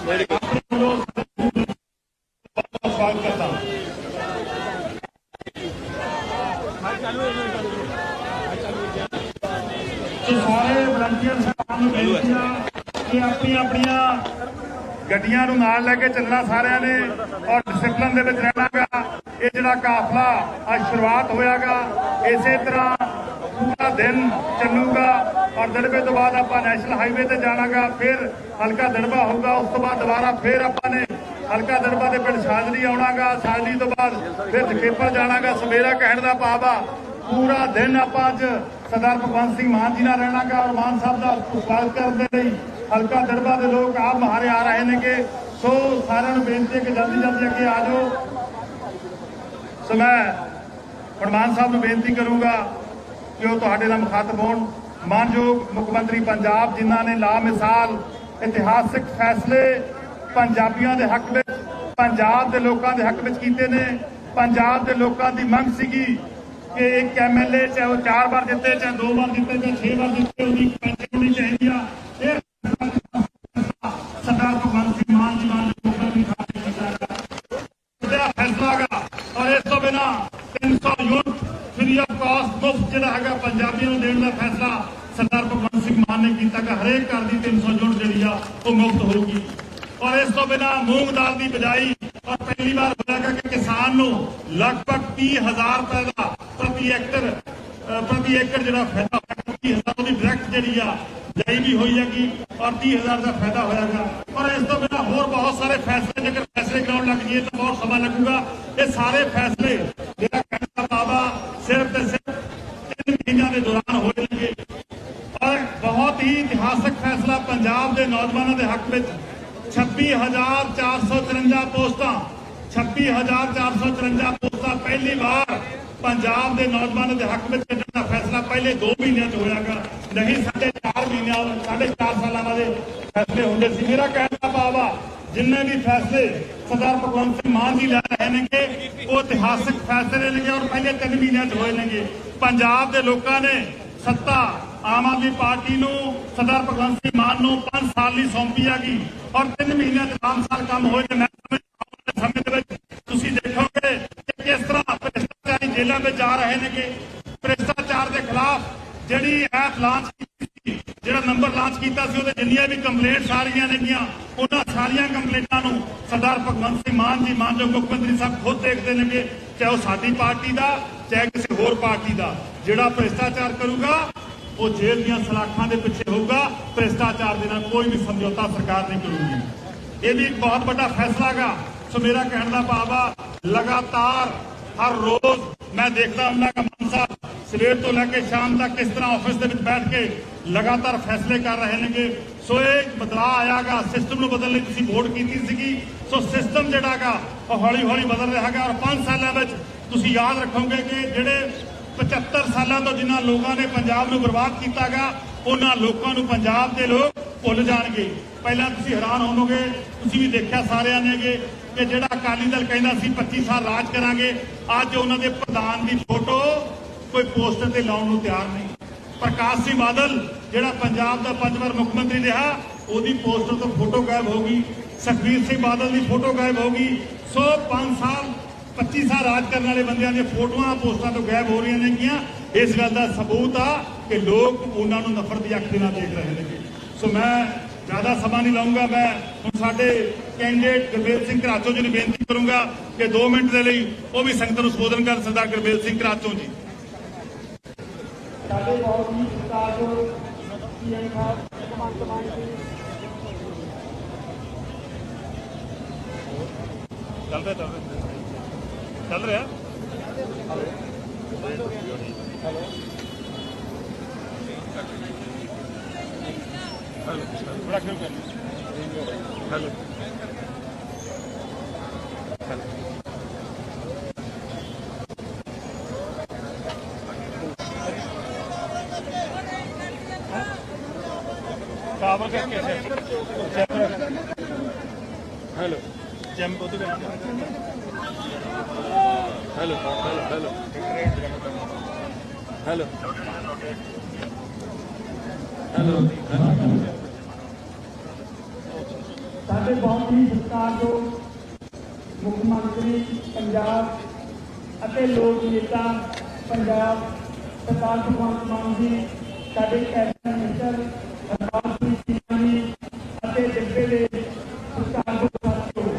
स्वागत करता हूँ। तो सारे वलंटियर साहब बेनती कि अपनी अपनिया गड्डियां नूं नाल लैके चलना सारिਆਂ ने और डिसिपलिन दे विच रहना गा। ये जिहड़ा काफला अज शुरुआत होयागा इसे तरह पूरा दिन चलूगा और दड़बे तो बाद आपां नैशनल हाईवे ते जाना गा, फिर हल्का दड़बा होगा, उस तो बाद दोबारा फिर आपां ने हल्का दड़बा दे पिंड साजली आउणा गा, साजली तो बाद फिर जखेपर जाना गा। सवेरा कहण दा भाव आ पूरा दिन आपां अज सरदार भगवंत सिंह मान जी नाल रहना गा और मान साहब का स्वागत करने लई हल्का दड़बा के लोग आप महारे आ रहे हैं कि सो सारिਆਂ ਨੂੰ बेनती है कि जल्दी जल्दी अगे आ जाओ। सो मैं मान साहब को बेनती करूँगा कि वो तुहाडे नाल मुखातब होण। मानयोग मुख मंत्री पंजाब जिन्हां ने लामिसाल इतिहासक फैसले पंजाबियों के हक में पंजाब के लोगों के हक में कीते ने। पंजाब के लोगों की मंग सीगी कि एक MLA चाहे वो 4 बार जिते, चाहे 2 बार जिते, चाहे 6 बार जिते, उसकी पेंशन होनी चाहिए। सरदार भगवंत सिंह मान जी फैसला गा और इस तो बिना 300 यूनिट फ्री ऑफ कॉस्ट मुफ्त जो है पंजाबियों को देने का फैसला सरदार भगवंत सिंह मान ने किया। हरेक घर की 300 यूनिट जी वो मुफ्त होगी। और इस तो बिना मूंग दाल की बिजाई और पहली बार होगा कि किसान को लगभग 30,000 रुपए का प्रति एकड़ जो फायदा 30,000 की डायरैक्ट जी जाई भी होगी और 30,000 का फायदा होगा। और इस तो बिना होर बहुत सारे फैसले जेकर फैसले कराने लग जाइए तो बहुत समय लगेगा। ये सारे फैसले जो कहना बाबा सिर्फ सिर्फ 3 महीनों के दौरान होंगे। और बहुत ही इतिहासक फैसला पंजाब के नौजवानों के हक में 26,454 पोस्टां 26,454 पोस्टां पहली बार पंजाब के नौजवानों के हक में कढ़ने का फैसला पहले 2 महीनों च होयागा, नहीं 4.5 महीनों 4.5 साल वाले फैसले होंगे सी। मेरा कहने का भाव आ जिन्ने भी फैसले सरदार भगवंत सिंह मान जी लै रहे हैं वो इतिहासक फैसले लेंगे और पहले 3 महीनों च होएंगे। पंजाब के लोगों ने सत्ता आम आदमी पार्टी नूं सरदार भगवंत सिंह मान नूं 5 साल की सौंपी हैगी और 3 महीनों च 5 साल काम होए। मैं समय तुसीं देखोगे कि किस तरह भ्रष्टाचारी जेलों में जा रहे हैं कि भ्रष्टाचार के खिलाफ जिहड़ी ऐप लॉन्च की जिहड़ा नंबर लॉन्च किया जिन्नियां भी कंप्लेंट्स आ रही नेगियां उन्हां सारियां कंप्लेंटां नूं सरदार भगवंत सिंह मान जी मानयोग मुख मंत्री साहब खुद देखते हैं कि चाहे वो साडी पार्टी का चाहे किसी होर पार्टी का जिहड़ा भ्रष्टाचार करूगा वो जेल दी सलाखां दे पिछे होगा। भ्रष्टाचार दे नाल कोई भी समझौता सरकार नहीं करूगी। ये भी एक बहुत बड़ा फैसला गा। सो मेरा कहने का भाव आ लगातार हर रोज मैं देखता हूं कि मान साहब सवेर तो लैके शाम तक किस तरह ऑफिस के बैठ के लगातार फैसले कर रहे हैं। सो एक बदलाव आयागा सिस्टम को बदलने की वोट की। सो सिस्टम जोड़ा हौली हौली बदल रहा है और 5 सालों में तुम याद रखोगे कि जोड़े 75 सालों तो जिन्होंने लोगों ने पंजाब को बर्बाद किया गया उन्होंने लोगों को पंजाब के लोग भुल जाएंगे। पहला तुम हैरान होवोगे, तुम भी देखा सारे ने कि जोड़ा अकाली दल कहना 25 साल राज करांगे अज उन्होंने प्रधान की फोटो कोई पोस्टर से लाने को तैयार नहीं। प्रकाश सिंह बादल जोड़ा पंजाब का 5 बार मुख्यमंत्री रहा वो पोस्टर तो फोटो गायब होगी। सुखबीर सिंह बादल की फोटो गायब होगी। सो 5 साल 25 साल राज करने वाले बंदियां दी फोटोआं पोस्टां तो गायब हो रही हैं। इस गल का सबूत आ कि लोग उन्होंने नफरत की अख नाल देख रहे हैं। सो मैं ज़्यादा समा नहीं लाऊंगा। मैं हुण साडे कैंडिडेट गुरबेल सिंह घराचों जी ने बेनती करूंगा कि 2 मिनट के लिए वो भी संगत नूं संबोधन कर। सरदार गुरबेल सिंह घराचों जी चल रहा hello hello champ hello hello hello hello hello साडे बहुत ही सत्कारयोग मुख्यमंत्री पंजाब ਅਤੇ लोक नेता पंजाब सरदार भगवंत मान जी, साडे कैबिनेट मिनिस्टर हरपाल सिंह चीमा जी ਅਤੇ डिब्बे ਦੇ सत्कारयोग साथियों,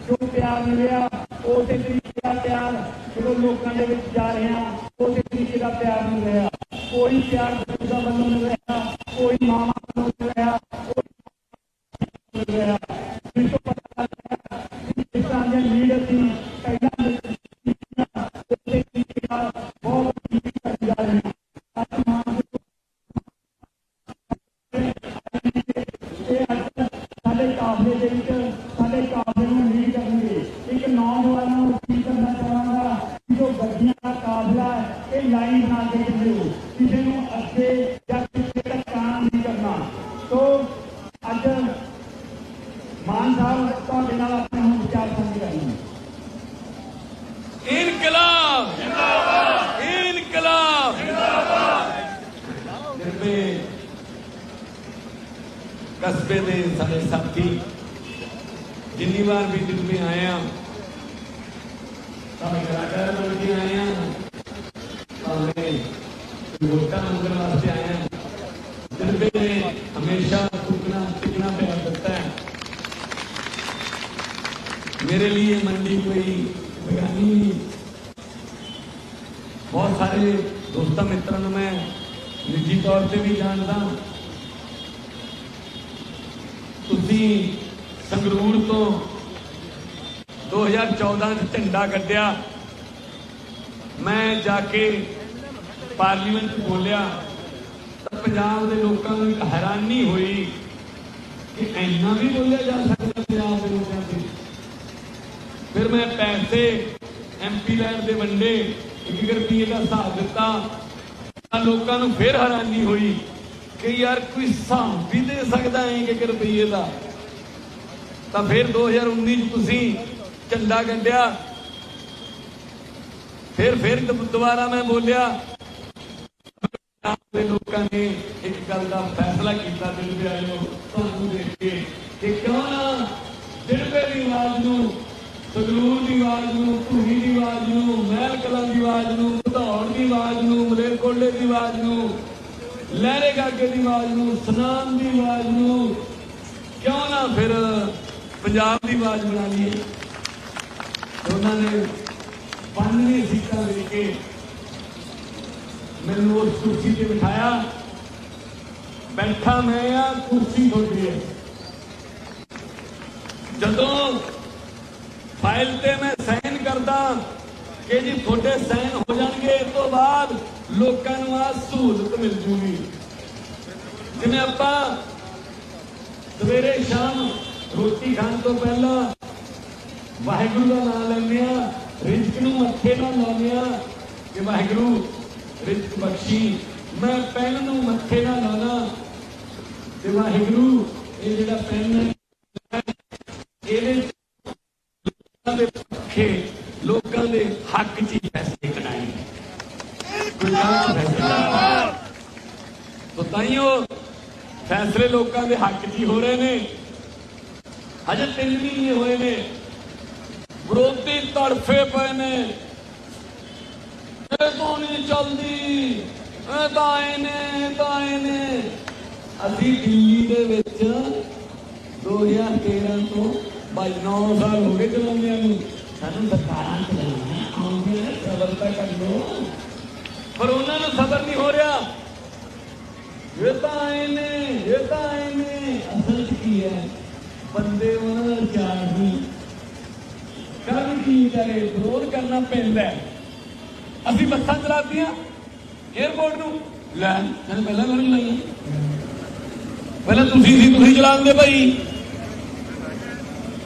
जो प्यार मिलिया उस तरीके का प्यार जो लोगों के जा रहे हैं उस तरीके का प्यार मिल रहा। कोई प्यार बच्चा वालों मिल रहा, कोई मामा वालों मिल रहा, कोई मिल रहा। जिसको पता लगा जिस तरह के लीडर थी पहला उस तरीके का बहुत जा रहे हैं। साढ़े काफले साढ़े काफले में लीड करेंगे। एक नौजवानों को अपील करना चाहूँगा कि जो गड्डियां का काफिला है ये लाइन बना के चलो, किसी को अगे या पिछले तक काम नहीं करना। तो अज मान साहब ਤੁਹਾਡੇ ਨਾਲ ਆਪਣੇ ਹੁਣ ਵਿਚਾਰ ਸਾਂਝੇ ਕਰਨੇ। इनकलाब जिंदाबाद, इनकलाब जिंदाबाद। दिल्ली कस्बे दे सारे साथी जिन्नी बार भी दिल में आए हैं, कलाकार बन के आए हैं, वोटा मंगल वास्ते आए हैं। दिल्ली ने हमेशा टुकना टुकना प्यार करता है। मेरे लिए मंडी कोई बेगानी नहीं। बहुत सारे दोस्तों मित्रों मैं निजी तौर पर भी जानता। ਤੁਸੀਂ ਸੰਗਰੂਰ ਤੋਂ 2014 ਚ ਝੰਡਾ ਕੱਢਿਆ। ਮੈਂ ਜਾ ਕੇ ਪਾਰਲੀਮੈਂਟ ਚ ਬੋਲਿਆ ਤਾਂ ਪੰਜਾਬ ਦੇ ਲੋਕਾਂ ਨੂੰ ਇੱਕ ਹੈਰਾਨੀ ਹੋਈ ਕਿ ਇੰਨਾ ਵੀ ਬੋਲਿਆ ਜਾ ਸਕਦਾ ਪੰਜਾਬ ਦੇ ਲੋਕਾਂ ਤੇ। ਫਿਰ ਮੈਂ ਪੈਸੇ ਐਮਪੀ ਲੈਣ ਦੇ ਵੰਡੇ, 1 ਰੁਪਏ ਦਾ ਹਿਸਾਬ ਦਿੱਤਾ ਤਾਂ ਲੋਕਾਂ ਨੂੰ ਫਿਰ ਹੈਰਾਨੀ ਹੋਈ कि यार कोई हिसाब भी दे सकता है 1 रुपये का। तो फिर 2019 तुसी झंडा कढ़िया, फिर दोबारा मैं बोलिया। लोगों ने एक गल का फैसला किया दिल्ली वालों देख के कि क्यों ना दिल्ली की आवाज नूं, संगरूर की आवाज नूं, धूरी की आवाज नूं, महल कलां की आवाज नूं, भदौड़ की आवाज नूं, मलेरकोटले की आवाज नूं, लहरे गागे की आवाज नूं, सनाम की आवाज नूं क्यों ना फिर पंजाब की आवाज बना लीए। तो उन्होंने 92 सीटां लेके मैनूं उस कुर्सी पर बिठाया। बैठा मैं आ, कुर्सी थोड़ी है। जदों फाइल ते मैं साइन करदा कि जी थोड़े साइन हो जाएंगे, इस तो बाद लोगों को आ सहूलत मिल जूगी। जिवें आपां सवेरे शाम रोटी खाने तो पहला वाहिगुरू का नाम लैंदे आ, रिजक नूं मत्थे नाल लाउने आ कि वाहिगुरू रिजक बख्शी। मैं पेन नूं मत्थे नाल लाना ते वाहिगुरू ये जिहड़ा पेन है इहदे पखे लोगों के हक च फैसले कराए। तो ताइयों फैसले लोगों के हक च हो रहे हैं। हजे 3 महीने हुए ने, विरोधी तड़फे पे ने, तो नहीं चलती, असी दिल्ली दे विच 2013 तो 9 साल हो गए चलाने सानू सरकारां चलाना सबर तक कर लो, पर उन्होंने सबर नहीं हो रहा। ये तो आए ने असल की है बंदे उन्होंने चार नहीं कर की करे, विरोध करना पैंदा है। अभी बसा चलाती एयरपोर्ट नूं लै पहला मैं चलाई, पहले तुसीं चलाते भाई।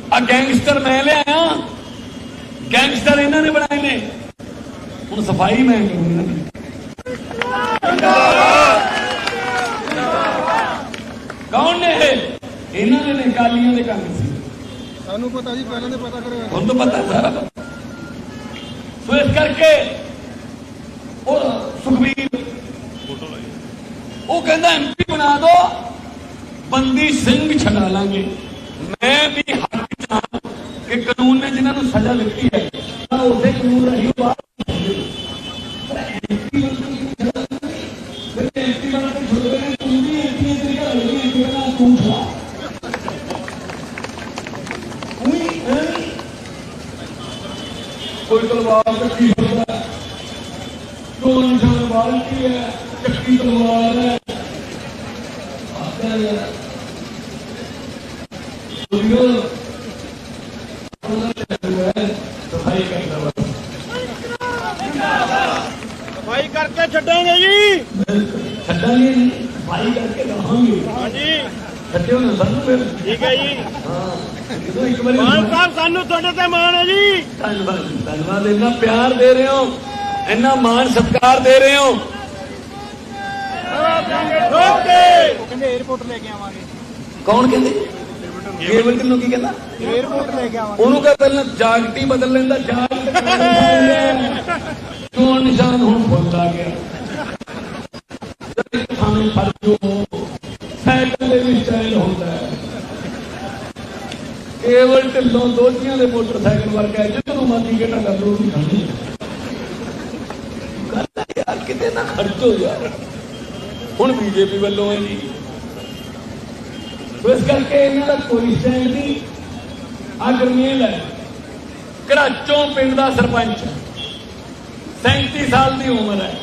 आ गैंगस्टर मैं लिया, गैंगस्टर इन्होंने बनाए ने, हुण सफाई मैं करूंगी। कौन ने? इन्होंने ने अकालियों के काम से ਸਾਨੂੰ ਪਤਾ ਜੀ, ਪਹਿਲਾਂ ਤੇ ਪਤਾ ਕਰਿਆ। ਹੁਣ ਤਾਂ ਪਤਾ ਸਾਰਾ। ਸੋ ਇਸ ਕਰਕੇ ਉਹ ਸੁਖਬੀਰ ਉਹ ਕਹਿੰਦਾ MP ਬਣਾ ਦੋ, ਬੰਦੀ ਸਿੰਘ ਛਡਾ ਲਾਂਗੇ। ਮੈਂ ਵੀ ਹੱਕ ਚ ਹਾਂ ਕਿ ਕਾਨੂੰਨ ਨੇ ਜਿਨ੍ਹਾਂ ਨੂੰ ਸਜ਼ਾ ਦਿੱਤੀ ਹੈ ਉਸੇ ਕਾਨੂੰਨ ਰਾਹੀਂ ਬਾਹਰ कोई तलवार चक्की होता है, दो निशान वारंटी है, चक्की तलवार है, सफाई करना बस, सफाई करके छड़ेंगे जी। छड़ेंगे नहीं, सफाई करके रहोगे। हाँ जी, छड्डियो ना सानू फिर। ठीक है जी। हाँ, एक बार मान साहब सानू थोड़े ते मान है जी। धन्यवाद, धन्यवाद। इतना प्यार दे रहे हो, इतना मान सत्कार दे रहे हो। कहते एयरपोर्ट लेके आवांगे। कौन कहते? केवल किन्नू की कहता? एयरपोर्ट लेके आवांगे। ਉਹਨੂੰ ਕਹ ਪਹਿਲਾਂ ਜਾਗਟੀ ਬਦਲ ਲੈਂਦਾ, ਚੋਣ ਨਿਸ਼ਾਨ ਹੁਣ ਫੁੱਲ ਆ ਗਿਆ। ਥਾਣੇ ਫੜ ਜੋ ਸਾਈਕਲ ਦੇ ਵੀ ਸਟਾਈਲ ਹੁੰਦਾ ਹੈ। ਕੇਵਲ ਢਿੱਲੋਂ ਦੋਜੀਆਂ ਦੇ ਮੋਟਰਸਾਈਕਲ ਵਰਗਾ ਹੈ, ਜਿੱਦੋਂ ਮਰਜ਼ੀ ਕਿਹੜਾ ਕਰ ਲੋ ਨਹੀਂ ਖਾਂਦੀ ਗੱਲ ਯਾਰ, ਕਿਤੇ ਨਾ ਖਰਚੋ ਯਾਰ। ਹੁਣ ਬੀਜੇਪੀ ਵੱਲੋਂ ਹੈ ਜੀ, ਇਸ ਕਰਕੇ ਇਹਨਾਂ ਦਾ ਕੋਈ ਸਟੈਂਡ ਨਹੀਂ। ਆ ਗਰਮੇਲ ਹੈ, ਘਰਾਚੋਂ ਪਿੰਡ ਦਾ ਸਰਪੰਚ, 37 ਸਾਲ ਦੀ ਉਮਰ ਹੈ।